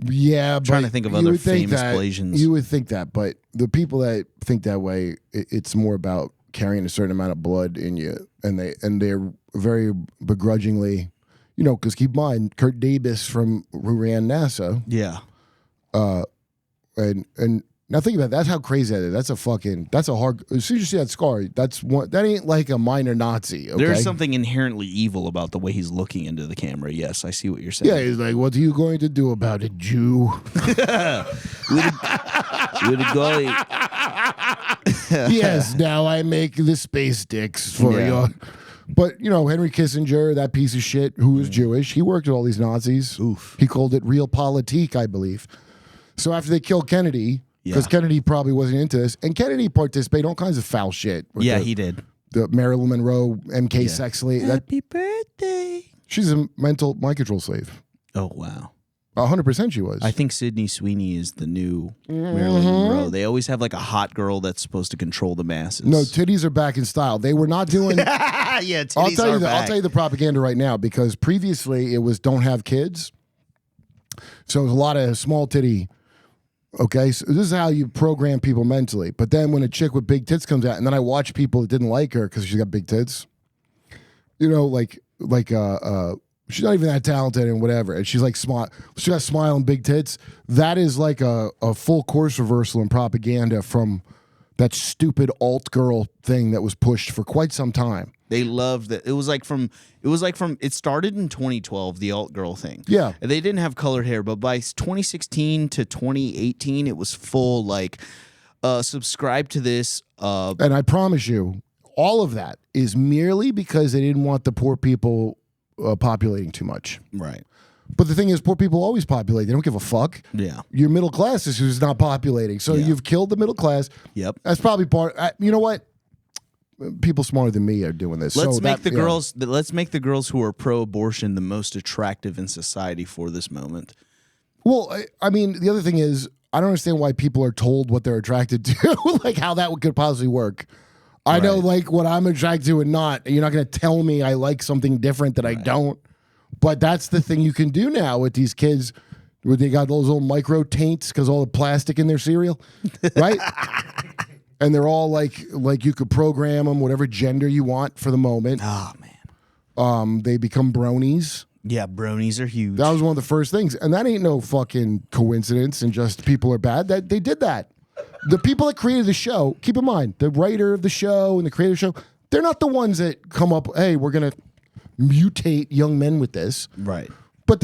yeah, Trying but to think of you other would think famous that- Blazians. You would think that, but the people that think that way, it's more about carrying a certain amount of blood in you, and they're very begrudgingly, because keep in mind, Kurt Davis who ran NASA, Yeah. and now think about it, that's how crazy that is. That's a hard. As soon as you see that scar, that ain't like a minor Nazi. Okay? There's something inherently evil about the way he's looking into the camera. Yes, I see what you're saying. Yeah, he's like, what are you going to do about it, Jew? With a golly. Yes, now I make the space dicks for Yeah. you. But, Henry Kissinger, that piece of shit who was Jewish, he worked with all these Nazis. Oof. He called it realpolitik, I believe. So after they killed Kennedy, because Kennedy probably wasn't into this, and Kennedy participated in all kinds of foul shit. with Yeah, he did. The Marilyn Monroe, MK sex slave. Happy birthday. She's a mental mind control slave. Oh, wow. 100% she was. I think Sydney Sweeney is the new Marilyn Monroe. They always have like a hot girl that's supposed to control the masses. No, titties are back in style. They were not doing... yeah, titties I'll tell are you back. I'll tell you the propaganda right now, because previously it was don't have kids. So it was a lot of small titty. Okay, so this is how you program people mentally. But then when a chick with big tits comes out, and then I watch people that didn't like her because she's got big tits, she's not even that talented and whatever, and she's like she got smile and big tits. That is like a full course reversal in propaganda from that stupid alt girl thing that was pushed for quite some time. They loved that. It started in 2012, the alt girl thing. Yeah. And they didn't have colored hair, but by 2016 to 2018, it was full subscribe to this. And I promise you, all of that is merely because they didn't want the poor people populating too much. Right. But the thing is, poor people always populate. They don't give a fuck. Yeah. Your middle class is who's not populating. So you've killed the middle class. Yep. That's probably part. You know what? People smarter than me are doing this. Let's make the girls who are pro-abortion the most attractive in society for this moment. Well, I mean, the other thing is, I don't understand why people are told what they're attracted to, like how that could possibly work. I know, like, what I'm attracted to and not. And you're not going to tell me I like something different that I don't. But that's the thing you can do now with these kids, where they got those little micro taints because all the plastic in their cereal, right? And they're all like you could program them whatever gender you want for the moment. Oh, man. They become bronies. Yeah, bronies are huge. That was one of the first things, and that ain't no fucking coincidence. And just people are bad. That they did that. The people that created the show, keep in mind, the writer of the show and the creator of the show, they're not the ones that come up. Hey, we're gonna mutate young men with this, right? But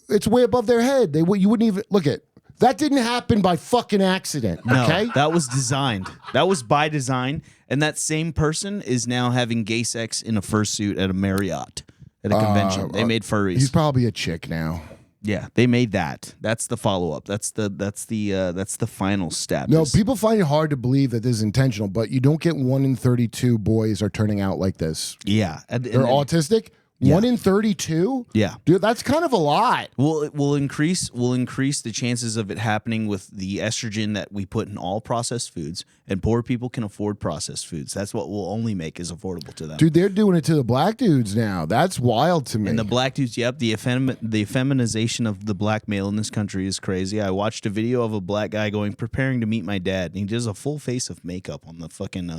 it's way above their head. You wouldn't even look at. That didn't happen by fucking accident. No, Okay, that was designed. That was by design, And that same person is now having gay sex in a fursuit at a Marriott at a convention. They made furries. He's probably a chick now. Yeah, they made that. That's the follow up. That's the final step. No, people find it hard to believe that this is intentional, but you don't get 1 in 32 boys are turning out like this. Yeah, They're autistic. Yeah. 1 in 32? Yeah. Dude, that's kind of a lot. Well, it will increase the chances of it happening with the estrogen that we put in all processed foods, and poor people can afford processed foods. That's what will only make is affordable to them. Dude, they're doing it to the black dudes now. That's wild to me. And the black dudes, yep, the feminization of the black male in this country is crazy. I watched a video of a black guy preparing to meet my dad, and he does a full face of makeup on the fucking.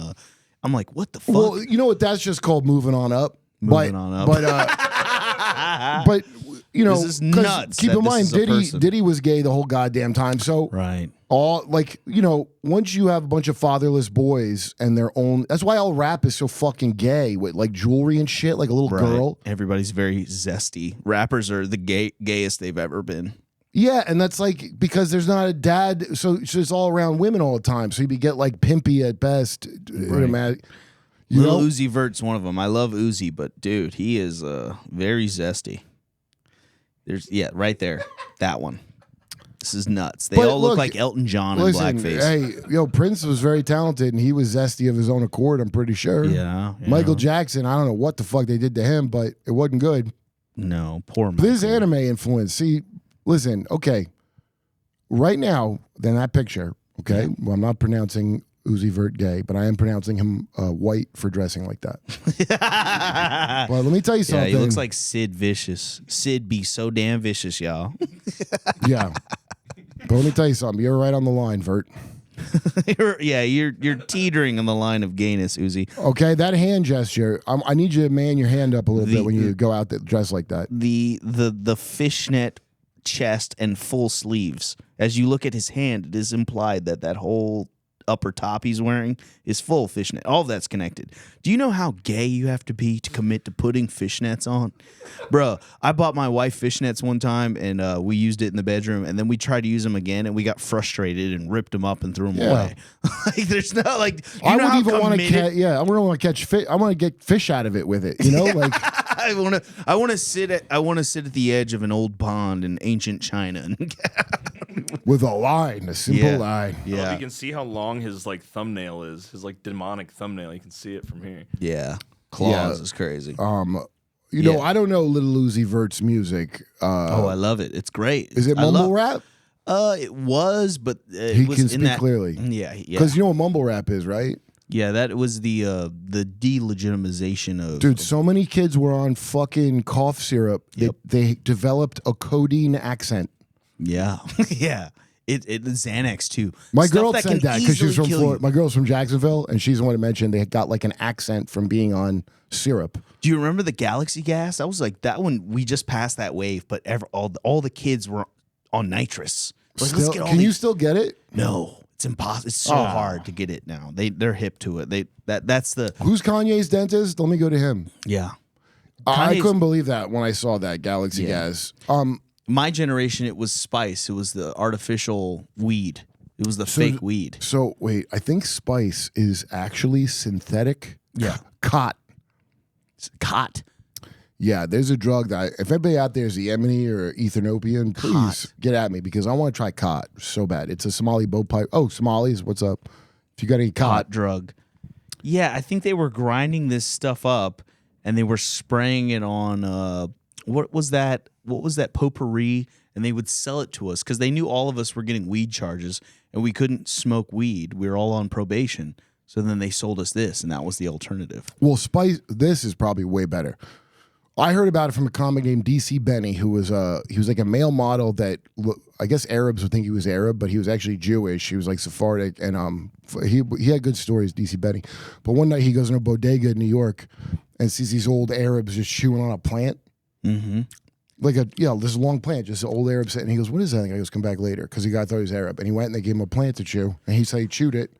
I'm like, what the fuck? Well, you know what? That's just called moving on up. Moving on up. But you know, This is nuts keep that in this mind, is a person. Diddy was gay the whole goddamn time. So Right. all once you have a bunch of fatherless boys and their own, that's why all rap is so fucking gay with like jewelry and shit, like a little girl. Everybody's very zesty. Rappers are the gayest they've ever been. Yeah, and that's like because there's not a dad, so it's all around women all the time. So you get like pimpy at best. Lil Uzi Vert's one of them. I love Uzi, but dude, he is very zesty. Right there, that one. This is nuts. They all look like Elton John in blackface. Hey, Prince was very talented, and he was zesty of his own accord. I'm pretty sure. Yeah. Michael Jackson, I don't know what the fuck they did to him, but it wasn't good. No, poor But this Michael. anime influence. See, listen, okay. Right now, then that picture, okay? Yeah. Well, I'm not pronouncing Uzi Vert gay, but I am pronouncing him white for dressing like that. But let me tell you something. Yeah, he looks like Sid Vicious. Sid be so damn vicious, y'all. Yeah. But let me tell you something. You're right on the line, Vert. You're teetering on the line of gayness, Uzi. Okay, that hand gesture. I need you to man your hand up a little bit when you go out dressed like that. The fishnet chest and full sleeves. As you look at his hand, it is implied that whole upper top he's wearing is full fishnet. All of that's connected. Do you know how gay you have to be to commit to putting fishnets on? Bro, I bought my wife fishnets one time, and we used it in the bedroom, and then we tried to use them again, and we got frustrated and ripped them up and threw them away. Like, there's not like I wouldn't even want to catch. Yeah, I wouldn't want to catch fish. I want to get fish out of it with it. You know, like I want to sit at the edge of an old pond in ancient China and with a line, a simple line. Yeah, you can see how long his like thumbnail is. His like demonic thumbnail. You can see it from here. Yeah, claws is crazy. You know, I don't know Little Uzi Vert's music. I love it. It's great. Is it mumble rap? It was, but he can speak clearly. Yeah, because you know what mumble rap is, right? Yeah, that was the delegitimization of. Dude, so many kids were on fucking cough syrup. They developed a Codine accent. Yeah, yeah. It Xanax too. My girl said that because she's from Florida. My girl's from Jacksonville, and she's the one who mentioned they got like an accent from being on syrup. Do you remember the Galaxy gas? I was like, that one. We just passed that wave, but all the kids were on nitrous. Like, let's get all can you still get it? No, it's impossible. It's so hard to get it now. They're hip to it. That's the. Who's Kanye's dentist? Let me go to him. Yeah, I couldn't believe that when I saw that Galaxy gas. My generation, it was spice. It was the artificial weed. It was the fake weed. So wait, I think spice is actually synthetic. Yeah, cot. Cot. Yeah, there's a drug that if anybody out there is Yemeni or Ethiopian, please get at me because I want to try cot so bad. It's a Somali boat pipe. Oh, Somalis, what's up? If you got any cot drug. Yeah, I think they were grinding this stuff up and they were spraying it on what was that potpourri, and they would sell it to us because they knew all of us were getting weed charges and we couldn't smoke weed. We were all on probation. So then they sold us this, and that was the alternative. Well, spice. This is probably way better. I heard about it from a comic named DC Benny, who was he was like a male model that I guess Arabs would think he was Arab, but he was actually Jewish. He was like Sephardic, and he had good stories, DC Benny. But one night he goes in a bodega in New York and sees these old Arabs just chewing on a plant. Mm-hmm. Like this long plant, just an old Arab sitting. And he goes, "What is that?" And I goes, "Come back later," because the guy thought he was Arab. And he went and they gave him a plant to chew, and he said he chewed it,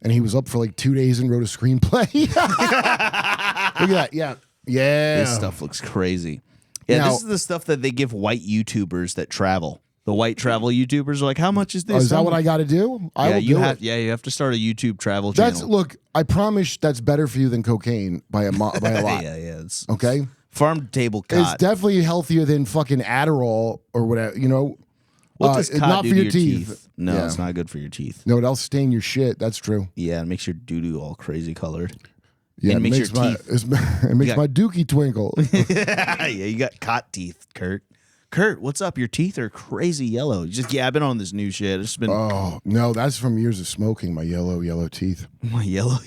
and he was up for like 2 days and wrote a screenplay. Look at that, yeah. This stuff looks crazy. Yeah, this is the stuff that they give white YouTubers that travel. The white travel YouTubers are like, how much is this? Oh, is that what I got to do? I will you do have. it. Yeah, you have to start a YouTube travel channel. Look. I promise that's better for you than cocaine by a lot. yeah. It's Okay. farm to table It's cod. definitely healthier than fucking Adderall or whatever. You know. What does cod not do for to your teeth. No, Yeah. it's not good for your teeth. No, it'll stain your shit. That's true. Yeah, it makes your doo doo all crazy colored. Yeah, And it makes makes your my teeth. it makes got- my dookie twinkle. Yeah, you got cot teeth, Kurt. Kurt, what's up? Your teeth are crazy yellow. I've been on this new shit. It's been Oh no, that's from years of smoking. My yellow teeth. my yellow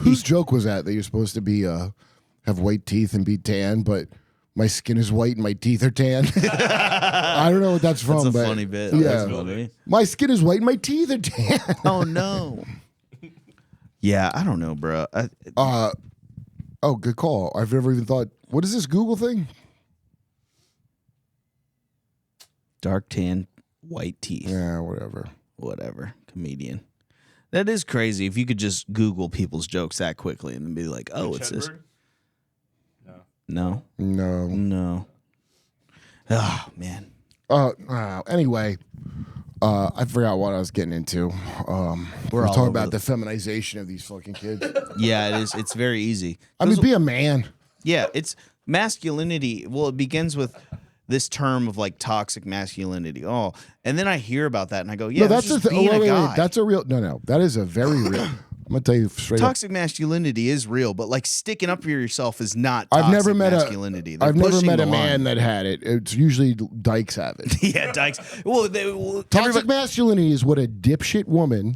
Whose teeth. joke was that you're supposed to be have white teeth and be tan, but my skin is white and my teeth are tan? I don't know what that's from. That's a but funny bit. Yeah, That's funny. my skin is white and my teeth are tan. Oh no. Yeah, I don't know, bro. Oh, good call. I've never even thought. What is this Google thing? Dark tan, white teeth. Yeah, whatever. Whatever. Comedian. That is crazy if you could just Google people's jokes that quickly and then be like, oh, it's this. No. No. Oh, man. Anyway, I forgot what I was getting into. We're all talking over about the- the feminization of these fucking kids. Yeah, it is. It's very easy. I mean, be a man. Yeah, it's masculinity. Well, it begins with this term of like toxic masculinity. Oh, and then I hear about that and I go, yeah, No, that's that's just being a guy. That's a real. No. That is a very real. I'm gonna tell you straight up. Toxic masculinity is real, but like sticking up for yourself is not toxic I've never met masculinity. I've never pushing met the a man line. that had it. It's usually dykes have it. Yeah, dykes. Well, Toxic masculinity is what a dipshit woman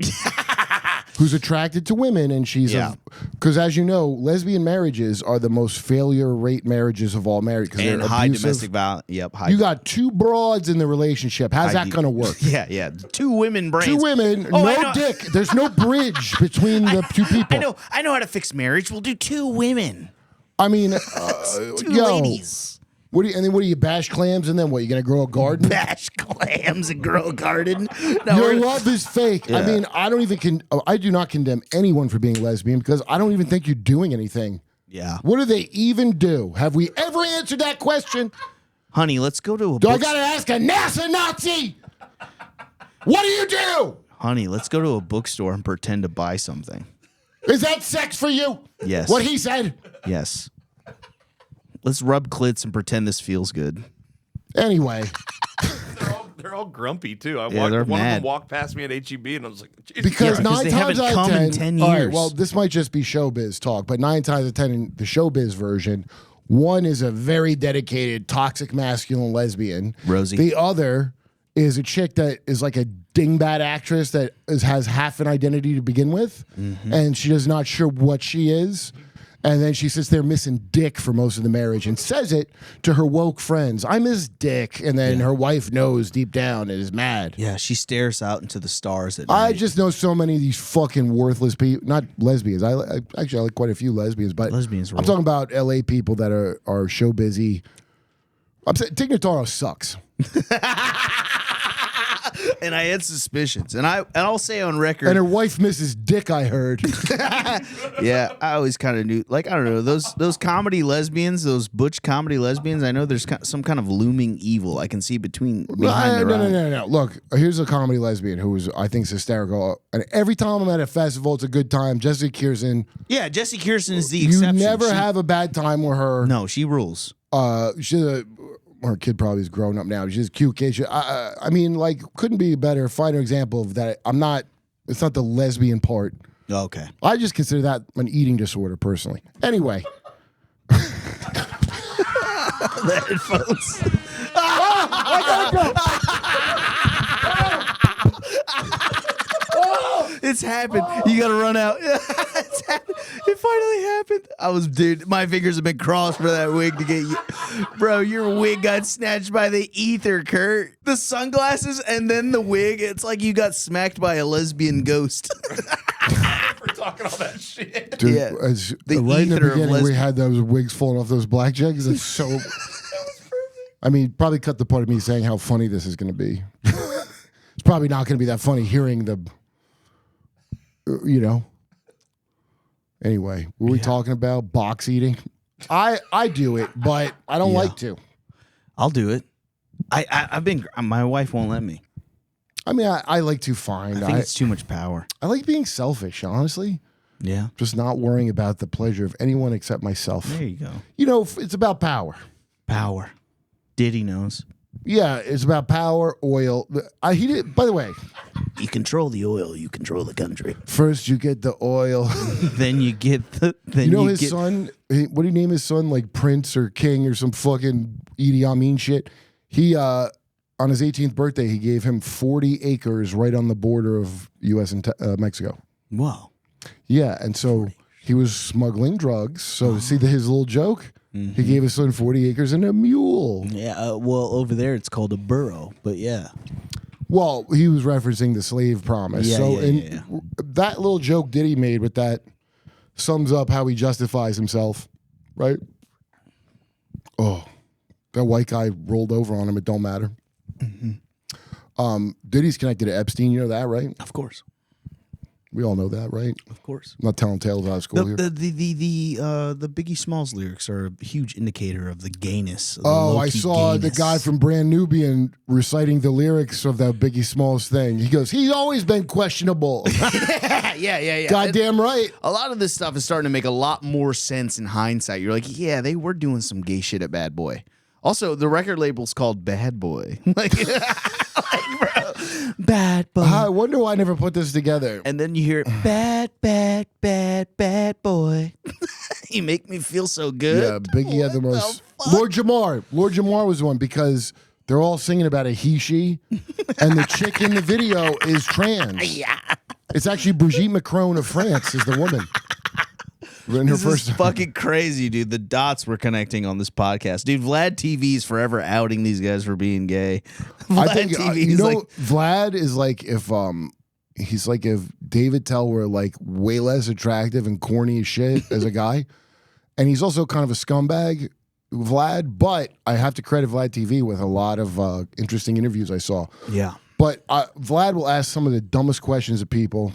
who's attracted to women, and she's Yeah. because as you know, lesbian marriages are the most failure rate marriages of all marriages. and they're high abusive. domestic violence. Yep, high. You got two broads in the relationship. How's that going to work? Yeah. Two women brains. Two women, Oh, I no know. dick. There's no bridge between the two people. I know how to fix marriage. We'll do two women. I mean, Two yo, ladies. what do you bash clams and then what? You gonna grow a garden? Bash clams and grow a garden. No, Your we're- love is fake. I Yeah. mean, I do not condemn anyone for being lesbian because I don't even think you're doing anything. Yeah. What do they even do? Have we ever answered that question? Honey, let's go to a Do I book. gotta ask a NASA Nazi? What do you do? Honey, let's go to a bookstore and pretend to buy something. Is that sex for you? Yes. What he said. Yes. Let's rub clits and pretend this feels good. Anyway, They're all grumpy too. they're One of mad. them walked past me at HEB and I was like, Jesus because because nine they times haven't out of come in 10, 10 all right, years. well, this might just be showbiz talk, but 9 times out of 10 in the showbiz version, one is a very dedicated, toxic, masculine lesbian. Rosie. The other is a chick that is like a dingbat actress that has half an identity to begin with, and she is not sure what she is. And then she sits there missing dick for most of the marriage and says it to her woke friends. I miss dick. And then her wife knows deep down and is mad. Yeah, she stares out into the stars at night. I just know so many of these fucking worthless people. Not lesbians. I like quite a few lesbians, but Lesbians I'm rule. talking about LA people that are show busy. I'm saying Tig Notaro sucks. and I had suspicions. And I'll say on record. And her wife misses dick, I heard. Yeah, I always kind of knew. Like, I don't know, those comedy lesbians, those butch comedy lesbians. I know there's some kind of looming evil I can see behind their eyes. No. Look, here's a comedy lesbian who I think is hysterical. And every time I'm at a festival, it's a good time. Jessica Kirsten. Yeah, Jessie Kirsten is the You exception. never She- have a bad time with her. No, she rules. Her kid probably is grown up now. She's a cute kid. I mean, like, couldn't be a better, finer example of that. It's not the lesbian part. Okay. I just consider that an eating disorder, personally. Anyway. The headphones. It's happened. You gotta run out. It's happened. It finally happened. Dude, my fingers have been crossed for that wig to get you. Bro, your wig got snatched by the ether, Kurt. The sunglasses and then the wig. It's like you got smacked by a lesbian ghost. for talking all that shit. Dude, Yeah. The right in the ether of beginning, we lesbian. had those wigs falling off those blackjacks. It's so. I mean, probably cut the part of me saying how funny this is going to be. It's probably not going to be that funny hearing the. Anyway, what were we talking about? Box eating. I do it, but I don't like to. I'll do it. I've been. My wife won't let me. I mean, I like to find. I think it's too much power. I like being selfish, honestly. Yeah. Just not worrying about the pleasure of anyone except myself. There you go. You know, it's about power. Power. Diddy knows. Yeah, it's about power, oil. He did. By the way, You control the oil. You control the country. first you get the oil. Then you get the. Then You know get, his son. What do you name his son? Like Prince or King or some fucking Idi Amin shit. He on his 18th birthday, he gave him 40 acres right on the border of U.S. and Mexico. Wow. Yeah, and so he was smuggling drugs. So to see his little joke, he gave his son 40 acres and a mule. Yeah. Well, over there it's called a burro, but yeah. Well, he was referencing the slave promise. Yeah, so yeah. that little joke Diddy made with that sums up how he justifies himself, right? Oh, that white guy rolled over on him. It don't matter. Diddy's connected to Epstein. You know that, right? Of course. We all know that, right? Of course. I'm not telling tales out of school here. The Biggie Smalls lyrics are a huge indicator of the gayness. Of the Oh, I low-key saw the gayness. guy from Brand Nubian reciting the lyrics of that Biggie Smalls thing. He goes, "He's always been questionable." yeah. Goddamn right. A lot of this stuff is starting to make a lot more sense in hindsight. You're like, yeah, they were doing some gay shit at Bad Boy. Also, the record label's called Bad Boy. like, bro, Bad Boy. I wonder why I never put this together. And then you hear bad boy. You make me feel so good. Yeah, Biggie had the What most. fuck? Lord Jamar was one because they're all singing about a he/she, and the chick in the video is trans. Yeah. It's actually Brigitte Macron of France is the woman. In her This first is fucking crazy, dude. The dots we're connecting on this podcast. Dude, Vlad TV's forever outing these guys for being gay. Vlad I think TV you is know like, Vlad is like if he's like if David Tell were like way less attractive and corny as shit as a guy, and he's also kind of a scumbag, Vlad. But I have to credit Vlad TV with a lot of interesting interviews I saw. yeah. But Vlad will ask some of the dumbest questions of people.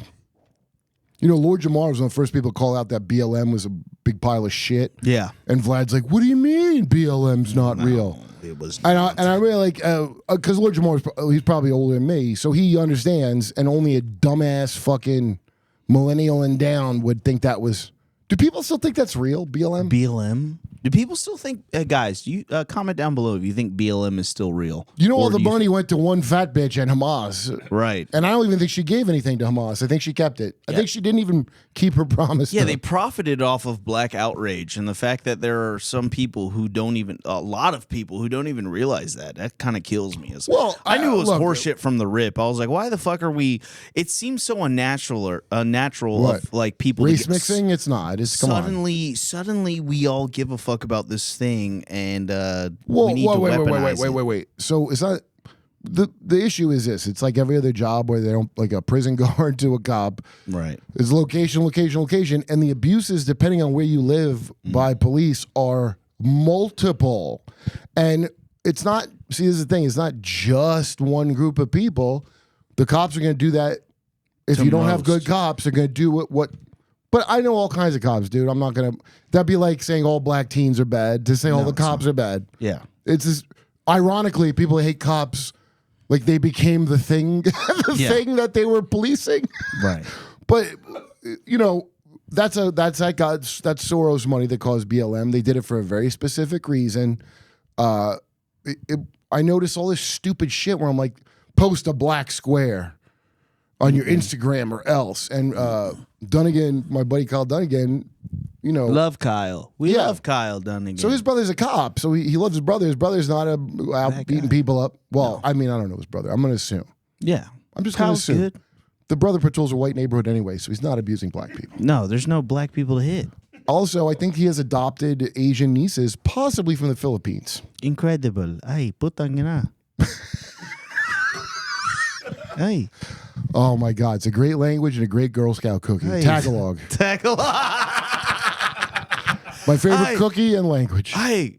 You know, Lord Jamar was one of the first people to call out that BLM was a big pile of shit. Yeah. And Vlad's like, "What do you mean BLM's not real?" It was And I really like, because Lord Jamar, he's probably older than me, so he understands, and only a dumbass fucking millennial and down would think that was. Do people still think that's real, BLM? BLM. Do people still think, guys? You comment down below if you think BLM is still real. You know, Or all the do you money went to one fat bitch and Hamas. Right. And I don't even think she gave anything to Hamas. I think she kept it. I think she didn't even keep her promise. Yeah, to they them. profited off of black outrage and the fact that there are some people who don't even, a lot of people who don't even realize that. That kind of kills me. Well, I knew it was look, horseshit from the rip. I was like, why the fuck are we? It seems so unnatural What? of like people to Race get mixing. It's not. It's come on. Suddenly, we all give a fuck about this thing, and we need to weaponize it. Wait. So it's not the issue is this. It's like every other job where they don't like a prison guard to a cop. Right. It's location, and the abuses depending on where you live by police are multiple, and it's not. See, this is the thing. It's not just one group of people. The cops are going to do that. If To you don't have most. good cops, they're going to do what. But I know all kinds of cops, dude. I'm not going to. That'd be like saying all black teens are bad to say all the it's cops are bad. Yeah. It's just, ironically, people that hate cops, like they became the thing, thing that they were policing. Right. But you know, that's Soros money that caused BLM. They did it for a very specific reason. I notice all this stupid shit where I'm like, post a black square on your Instagram or else. And Dunnigan, my buddy Kyle Dunnigan, you know, Love Kyle. We Yeah. love Kyle Dunnigan. so his brother's a cop, so he loves his brother. His brother's not out beating people up. Well, I mean, I don't know his brother. I'm going to assume. Yeah. I'm just going to Kyle's assume. good. The brother patrols a white neighborhood anyway, so he's not abusing black people. No, there's no black people to hit. Also, I think he has adopted Asian nieces, possibly from the Philippines. Incredible. Ay, putang ina. Ay. Oh my God, it's a great language and a great Girl Scout cookie. Hey. Tagalog, Tagalog. my favorite Ay. cookie and language. Ay.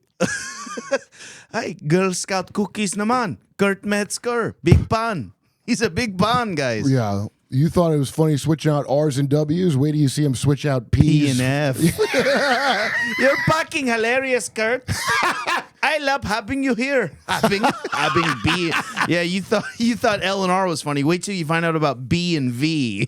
Ay, Girl Scout cookies naman. Kurt Metzger. Big pan. He's a big pan, guys. Yeah, you thought it was funny switching out R's and W's. Wait till you see him switch out P P's. and F. You're fucking hilarious, Kurt. I love having you here. Having B. Yeah, you thought L and R was funny. Wait till you find out about B and V.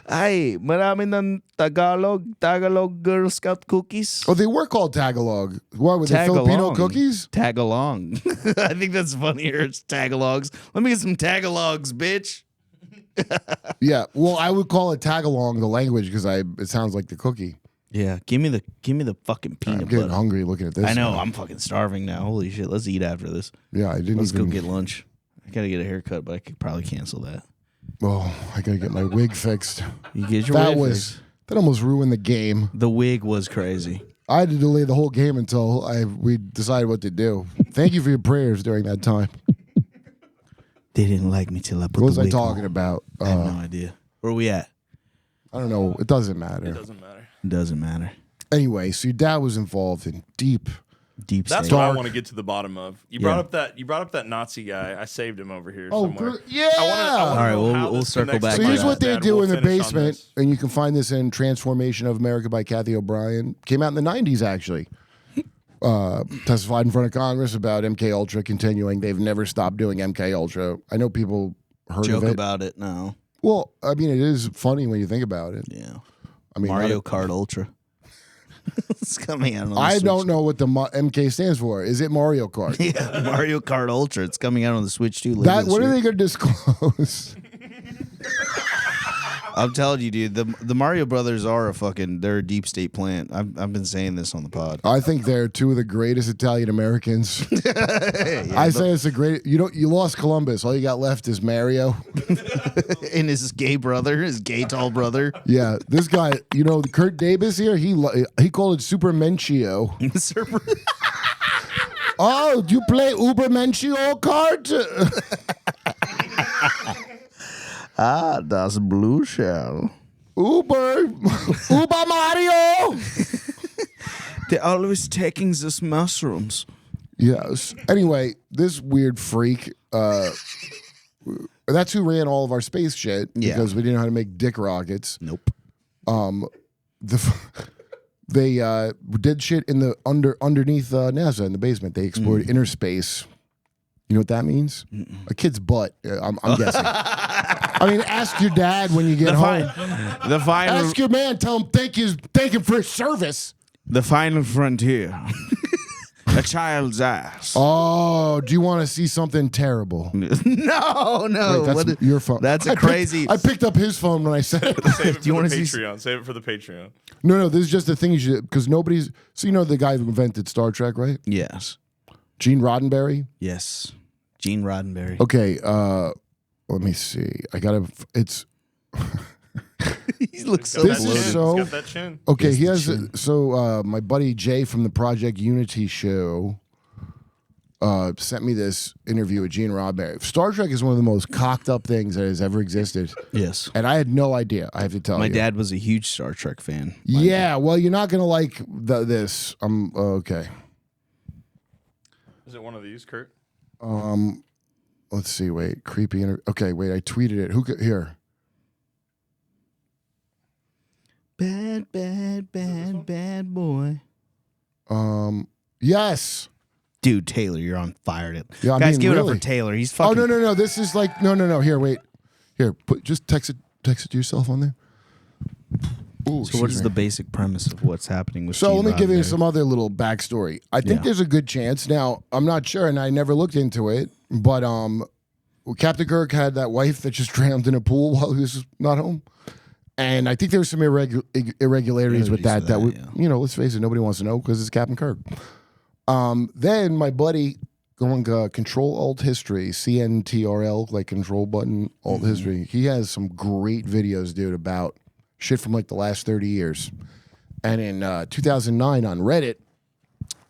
Ay, marami ng Tagalog Girl Scout cookies. Oh, they were called Tagalog. What were they? Filipino cookies? Tagalong. I think that's funnier. It's Tagalogs. Let me get some Tagalogs, bitch. Yeah. Well, I would call it Tagalong, the language, because it sounds like the cookie. Yeah, give me the fucking peanut I'm getting butter. hungry looking at this. I know. now. I'm fucking starving now. Holy shit. Let's eat after this. Yeah, I didn't Let's even go get lunch. I gotta get a haircut, but I could probably cancel that. Oh, I gotta get my wig fixed. You get your wig fixed. That almost ruined the game. The wig was crazy. I had to delay the whole game until we decided what to do. Thank you for your prayers during that time. They didn't like me till I put What was the I wig talking on. about? I have no idea. Where are we at? I don't know. It doesn't matter. It doesn't matter. It doesn't matter. Anyway, so your dad was involved in deep. That's state. what I want to get to the bottom of. You brought up that Nazi guy. I saved him over here somewhere. Yeah. All right, we'll circle back So to here's that. what they do in the basement, and you can find this in Transformation of America by Kathy O'Brien. Came out in the 90s, actually. Testified in front of Congress about MKUltra continuing. They've never stopped doing MKUltra. I know people heard Joke of it. about it now. Well, I mean, it is funny when you think about it. Yeah. I mean, Mario Kart Ultra. It's coming out on the I Switch. don't know what the MK stands for. Is it Mario Kart? Yeah, Mario Kart Ultra. It's coming out on the Switch too. That what are they going to disclose? I'm telling you, dude. The Mario Brothers are they're a deep state plant. I've been saying this on the pod. I think they're two of the greatest Italian Americans. I say it's a great. You lost Columbus. All you got left is Mario And his gay brother, his gay tall brother. Yeah, this guy. Kurt Davis here. He called it Supermencio. Oh, do you play Ubermencio kart? Das blue shell. Uber Mario. They're always taking this mushrooms. Yes. Anyway, this weird freak. That's who ran all of our space shit because we didn't know how to make dick rockets. Nope. They did shit in the underneath NASA in the basement. They explored inner space. You know what that means? A kid's butt. I'm guessing. I mean, ask your dad when you get home. Ask your man. Tell him thank him for his service. The final frontier. A child's ass. Oh, do you want to see something terrible? No. Wait, that's your phone. That's a crazy. I picked up his phone when I said it. Save it Do you for want the to see? Patreon. Save it for the Patreon. No, this is just the thing you should, because nobody's. So you know the guy who invented Star Trek, right? Yes. Gene Roddenberry. Yes. Gene Roddenberry. Okay. Let me see. It's. He looks so This bloated. is so. He's got that chin. Okay, Yes, he the has chin. my buddy Jay from the Project Unity show sent me this interview with Gene Roddenberry. Star Trek is one of the most cocked up things that has ever existed, Yes. and I had no idea. I have to tell My you. dad was a huge Star Trek fan. Yeah, well, you're not gonna like this. Okay. Is it one of these, Kurt? Let's see. Wait, creepy. Okay, wait. I tweeted it. Here? Bad boy. Yes. Dude, Taylor, you're on fire. Yeah, I Guys, mean, give it up really. for Taylor. He's Oh fucking. no. This is like no. Here, wait. Here, just text it to yourself on there. Ooh, So, what is the basic premise of what's happening with? So Gene let me give you Roddenberry? some other little backstory. I think Yeah. there's a good chance. Now, I'm not sure, and I never looked into it, but Captain Kirk had that wife that just drowned in a pool while he was not home. And I think there were some irregularities with that. Let's face it, nobody wants to know because it's Captain Kirk. Then my buddy going Control Alt History, CNTRL, like Control Button Alt History. He has some great videos, dude, about shit from like the last 30 years. And in 2009 on Reddit,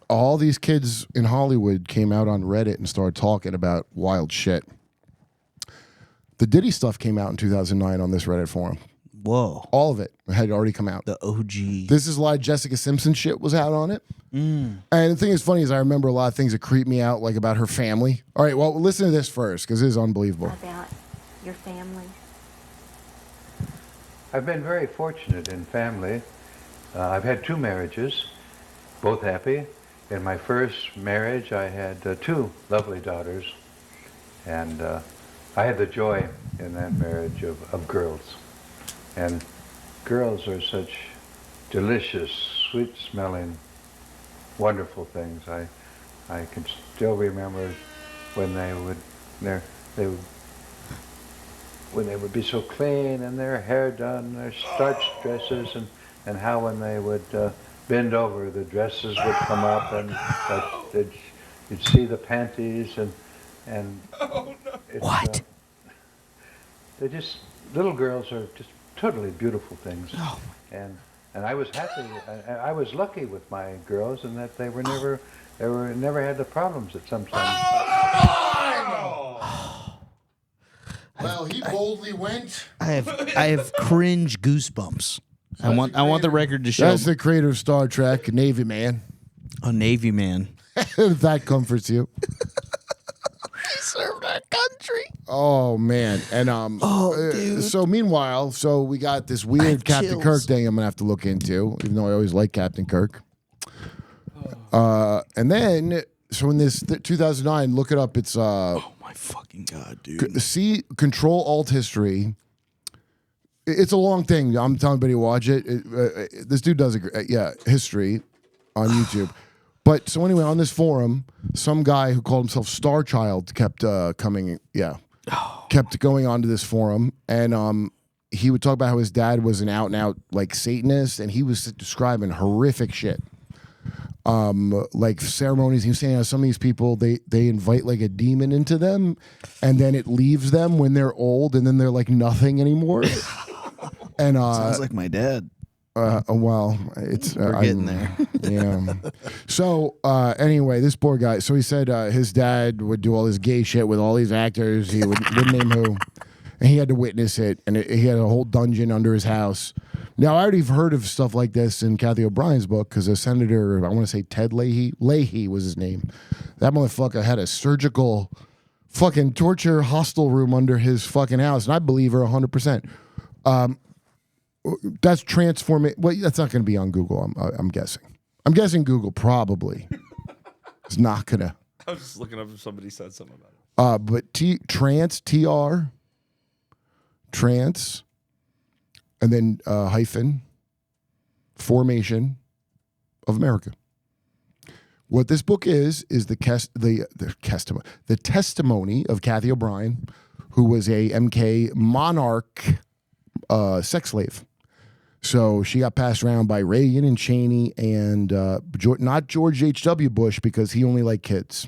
all these kids in Hollywood came out on Reddit and started talking about wild shit. The Diddy stuff came out in 2009 on this Reddit forum. Whoa. All of it had already come out. The OG. This is a lot of Jessica Simpson shit was out on it. And the thing is funny is I remember a lot of things that creep me out, like about her family. All right, well, listen to this first because it is unbelievable. About your family. I've been very fortunate in family. I've had 2 marriages, both happy. In my first marriage, I had 2 lovely daughters, and I had the joy in that marriage of girls. And girls are such delicious, sweet-smelling, wonderful things. I can still remember when they would be so clean and their hair done, their starched dresses, and how when they would bend over, the dresses would come up, and you'd see the panties, and Oh, no. What? They're just, little girls are just totally beautiful things. Oh. And I was happy. I was lucky with my girls in that they never had the problems that sometimes. Well, he boldly went. I have cringe goosebumps. I want the record to show. That's the creator of Star Trek, Navy man. A Navy man. If that comforts you. He served our country. Oh man, and dude. so meanwhile, we got this weird Captain chills. Kirk thing I'm gonna have to look into, even though I always like Captain Kirk. And then, so in this 2009, look it up. It's Oh my fucking god, dude. see Control Alt History. It's a long thing. I'm telling everybody to watch it. This dude does history on YouTube. But so anyway, on this forum, some guy who called himself Star Child kept kept going onto this forum, and he would talk about how his dad was an out and out like Satanist, and he was describing horrific shit. Like ceremonies. He was saying how some of these people they invite like a demon into them, and then it leaves them when they're old, and then they're like nothing anymore. And Sounds like my dad. well, it's We're getting there. Yeah. So anyway, this poor guy. So he said his dad would do all this gay shit with all these actors. He wouldn't name who, and he had to witness it. And he had a whole dungeon under his house. Now I already heard of stuff like this in Kathy O'Brien's book because a senator, I want to say Ted Leahy was his name. That motherfucker had a surgical fucking torture hostel room under his fucking house, and I believe her 100%. That's transforming. Well, that's not going to be on Google. I'm guessing. I'm guessing Google probably is not gonna. I was just looking up if somebody said something about it. But trans, and then hyphen formation of America. What this book is the testimony of Kathy O'Brien, who was a MK monarch sex slave. So she got passed around by Reagan and Cheney and not George H.W. Bush because he only liked kids.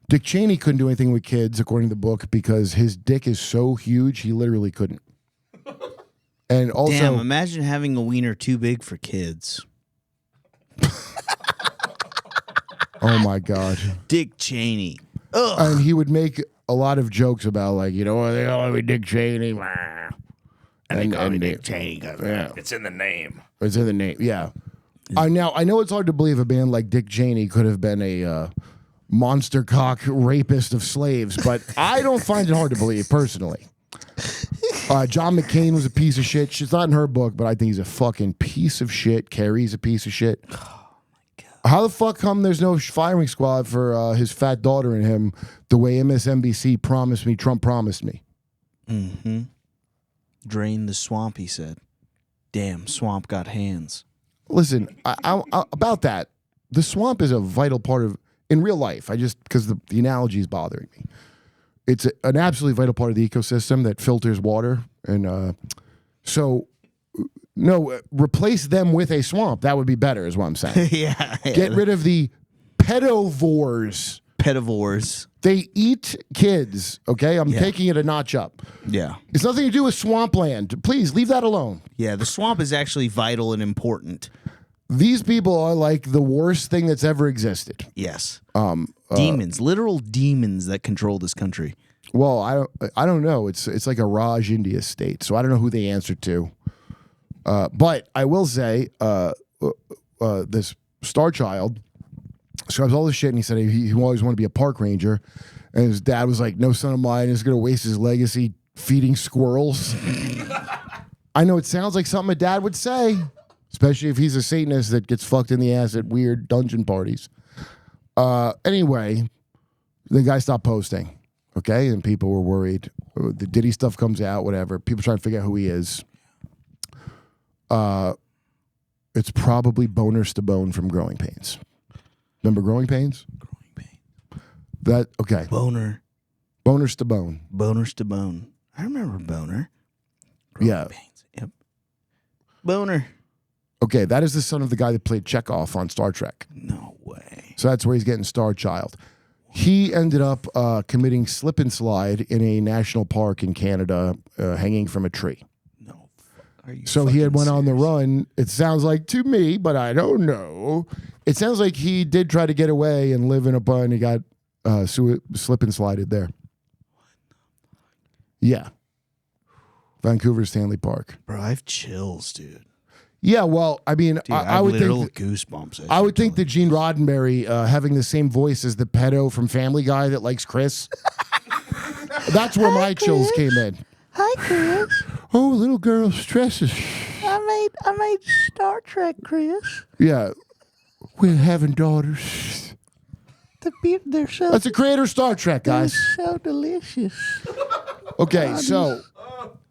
Dick Cheney couldn't do anything with kids, according to the book, because his dick is so huge, he literally couldn't. And also, Damn, imagine having a wiener too big for kids. oh my God. Dick Cheney. And he would make a lot of jokes about, like, they call me Dick Cheney. And Dick Cheney. Yeah. It's in the name. It's in the name, yeah. Now, I know it's hard to believe a man like Dick Cheney could have been a monster cock rapist of slaves, but I don't find it hard to believe, personally. John McCain was a piece of shit. She's not in her book, but I think he's a fucking piece of shit. Kerry's a piece of shit. Oh, my God. How the fuck come there's no firing squad for his fat daughter and him the way MSNBC promised me, Trump promised me? Mm-hmm. Drain the swamp, he said. Damn, swamp got hands. Listen, I, about that, the swamp is a vital part of, in real life, because the analogy is bothering me. It's an absolutely vital part of the ecosystem that filters water. And replace them with a swamp. That would be better, is what I'm saying. yeah. Get rid of the pedivores. They eat kids, okay? I'm taking it a notch up. Yeah. It's nothing to do with swampland. Please, leave that alone. Yeah, the swamp is actually vital and important. These people are like the worst thing that's ever existed. Yes. Demons, literal demons that control this country. Well, I don't know. It's like a Raj India state, so I don't know who they answer to. But I will say, this Star Child describes all this shit, and he said he always wanted to be a park ranger, and his dad was like, "No son of mine is going to waste his legacy feeding squirrels." I know it sounds like something a dad would say. especially if he's a Satanist that gets fucked in the ass at weird dungeon parties. Anyway, the guy stopped posting, okay? And people were worried. The Diddy stuff comes out, whatever. People trying to figure out who he is. It's probably Boners to Bone from Growing Pains. Remember Growing Pains? Growing Pains. That, okay. Boners to Bone. Boners to Bone. I remember Boner. Yeah. Pains. Yep. Boner. Okay, that is the son of the guy that played Chekhov on Star Trek. No way. So that's where he's getting Star Child. He ended up committing slip and slide in a national park in Canada, hanging from a tree. No. Are you So he had went on the serious? run. It sounds like to me, but I don't know. It sounds like he did try to get away and live in a bun. He got slip and slided there. Yeah. Vancouver Stanley Park. Bro, I have chills, dude. Yeah, well, I mean, Dude, I would literal think goosebumps. I would think that Gene Roddenberry having the same voice as the pedo from Family Guy that likes Chris. That's where my chills came in. Hi, Chris. Oh, little girl stresses. I made Star Trek, Chris. Yeah, we're having daughters. They're so That's the creator of Star Trek, guys. so delicious. Okay,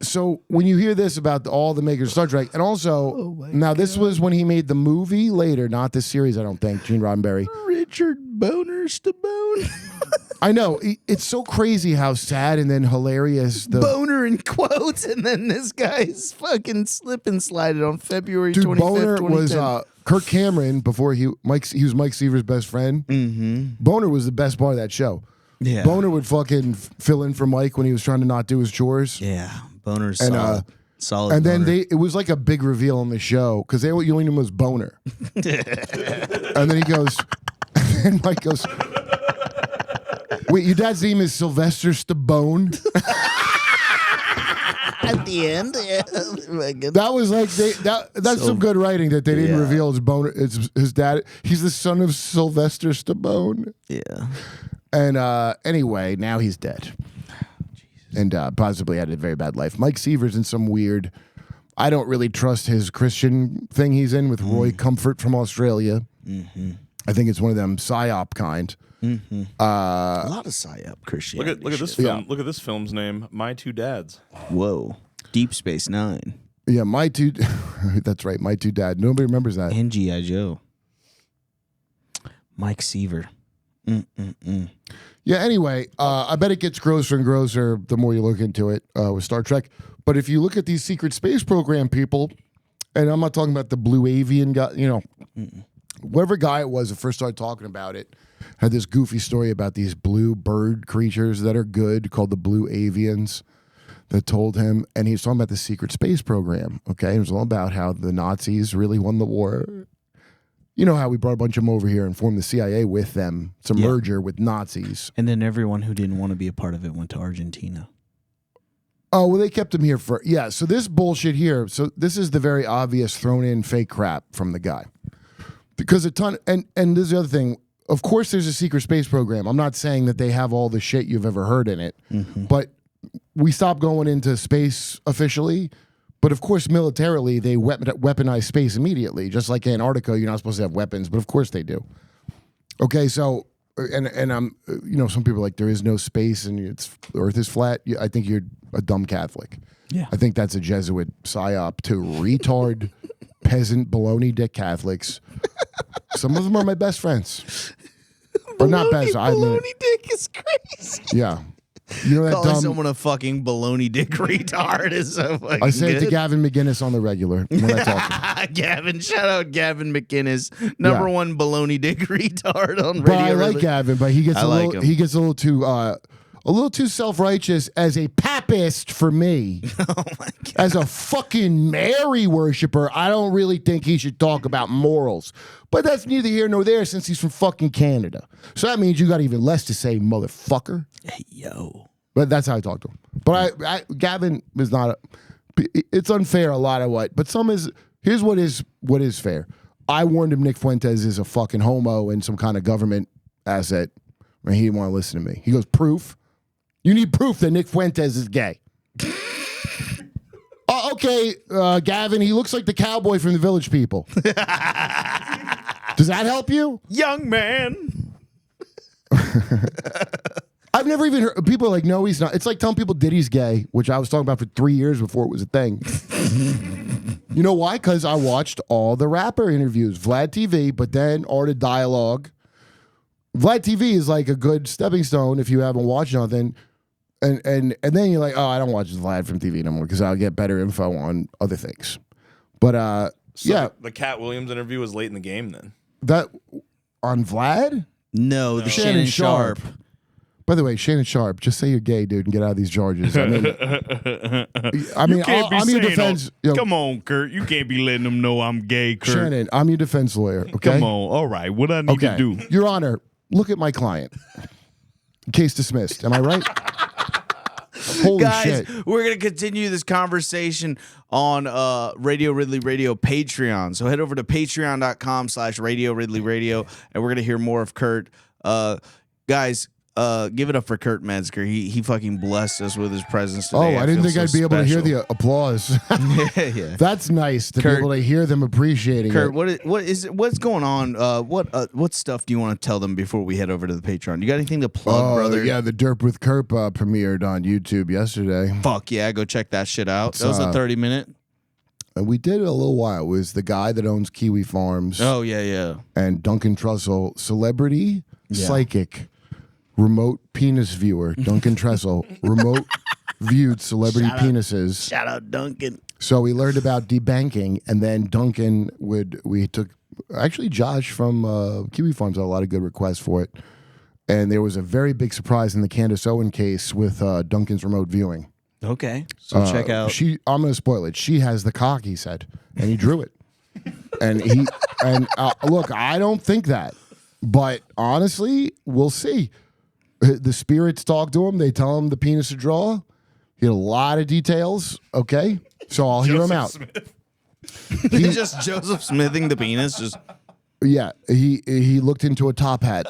so when you hear this about all the makers of Star Trek, and also now this was when he made the movie later, not the series. I don't think Gene Roddenberry. Richard Boners to Bone. I know it's so crazy how sad and then hilarious the Boner in quotes, and then this guy's fucking slip and slided on February 25th, Boner 2010. was Kirk Cameron before he was Mike Seaver's best friend. Mm-hmm. Boner was the best part of that show. Yeah. Boner would fucking fill in for Mike when he was trying to not do his chores. Yeah. Boner's And, solid. Solid. And then boner. it was like a big reveal on the show because they only knew him as Boner. And then he goes, and Mike goes, wait, your dad's name is Sylvester Stallone? at the end. Yeah. Oh my goodness. That was like that's some good writing that they didn't Yeah. reveal his Boner. It's his dad. He's the son of Sylvester Stallone. Yeah. And anyway, now he's dead. And possibly had a very bad life. Mike Seaver's in some weird, I don't really trust his Christian thing he's in with Roy Comfort from Australia. Mm-hmm. I think it's one of them psyop kind. Mm-hmm. A lot of psyop Christianity. Look at this shit. film. Look at this film's name. My Two Dads. Whoa. Deep Space Nine. Yeah, my two. That's right, my two dad. Nobody remembers that. And G.I. Joe. Mike Seaver. Yeah, anyway, I bet it gets grosser and grosser the more you look into it with Star Trek. But if you look at these secret space program people, and I'm not talking about the blue avian guy, whatever guy it was that first started talking about it, had this goofy story about these blue bird creatures that are good called the blue avians that told him, and he was talking about the secret space program, okay? It was all about how the Nazis really won the war. You know how we brought a bunch of them over here and formed the CIA with them. It's a merger with Nazis. And then everyone who didn't want to be a part of it went to Argentina. Oh, well, they kept him here for... Yeah, so this bullshit here, so this is the very obvious thrown-in fake crap from the guy. Because a ton... And this is the other thing. Of course there's a secret space program. I'm not saying that they have all the shit you've ever heard in it. Mm-hmm. But we stopped going into space officially... But of course, militarily, they weaponize space immediately. Just like Antarctica, you're not supposed to have weapons, but of course they do. Okay, so and I'm, some people are like there is no space and Earth is flat. I think you're a dumb Catholic. Yeah, I think that's a Jesuit psyop to retard peasant baloney dick Catholics. Some of them are my best friends, or not best. Baloney dick is crazy. Yeah. You know that Calling dumb, someone a fucking baloney dick retard is so fucking I say it to good. Gavin McGinnis on the regular when I talk to him. Gavin, shout out Gavin McInnes, number one baloney dick retard on radio. But I like Gavin, but he gets him. He gets a little too self-righteous as a papist for me. Oh my God. As a fucking Mary worshiper, I don't really think he should talk about morals. But that's neither here nor there since he's from fucking Canada. So that means you got even less to say, motherfucker. Hey, yo. But that's how I talk to him. But Gavin is not it's unfair a lot of what, but some is, here's what is fair. I warned him Nick Fuentes is a fucking homo and some kind of government asset. And he didn't want to listen to me. He goes, proof? You need proof that Nick Fuentes is gay. okay, Gavin, he looks like the cowboy from the Village People. Does that help you? Young man. I've never even heard people are like, no, he's not. It's like telling people Diddy's gay, which I was talking about for 3 years before it was a thing. You know why? Because I watched all the rapper interviews, Vlad TV, but then Art of Dialogue. Vlad TV is like a good stepping stone if you haven't watched nothing. And then you're like, oh, I don't watch Vlad from TV no more because I'll get better info on other things. But yeah. The Cat Williams interview was late in the game then. That on Vlad? No, the Shannon Sharp. By the way, Shannon Sharp, just say you're gay, dude, and get out of these charges. I mean, I'm your defense. Come on, Kurt. You can't be letting them know I'm gay, Kurt. Shannon, I'm your defense lawyer. Okay. Come on. All right. What I need to do? Your Honor, look at my client. Case dismissed. Am I right? Holy Guys, shit. we're going to continue this conversation on Radio Ridley Radio Patreon. So head over to patreon.com/Radio Ridley Radio, and we're going to hear more of Kurt. Guys, give it up for Kurt Metzger. He fucking blessed us with his presence today. I didn't think I'd be able to hear the applause. Yeah. That's nice to be able to hear them appreciating Kurt, it. what's going on? What stuff do you want to tell them before we head over to the Patreon? You got anything to plug, brother? Yeah, the Derp with Kurp premiered on YouTube yesterday. Fuck yeah, go check that shit out. That was a 30-minute. And we did it a little while. It was the guy that owns Kiwi Farms. Oh, yeah. And Duncan Trussell, celebrity, psychic, remote penis viewer. Duncan Trussell, remote viewed celebrity penises. Shout out Duncan. So we learned about debanking, and then Duncan actually Josh from Kiwi Farms had a lot of good requests for it. And there was a very big surprise in the Candace Owen case with Duncan's remote viewing. Okay. So check out. I'm going to spoil it. She has the cock, he said, and he drew it. And look, I don't think that, but honestly, we'll see. The spirits talk to him. They tell him the penis to draw. He had a lot of details. Okay, so I'll hear him out. He's just Joseph Smithing the penis. Just he looked into a top hat.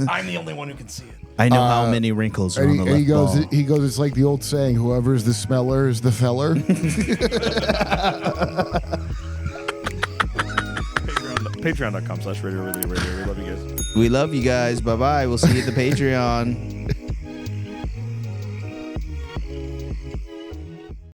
I'm the only one who can see it. I know how many wrinkles are on the left ball. He goes. It's like the old saying: "Whoever's the smeller is the feller." Patreon.com/Radio Ridley Radio. We love you guys. We love you guys. Bye bye. We'll see you at the Patreon.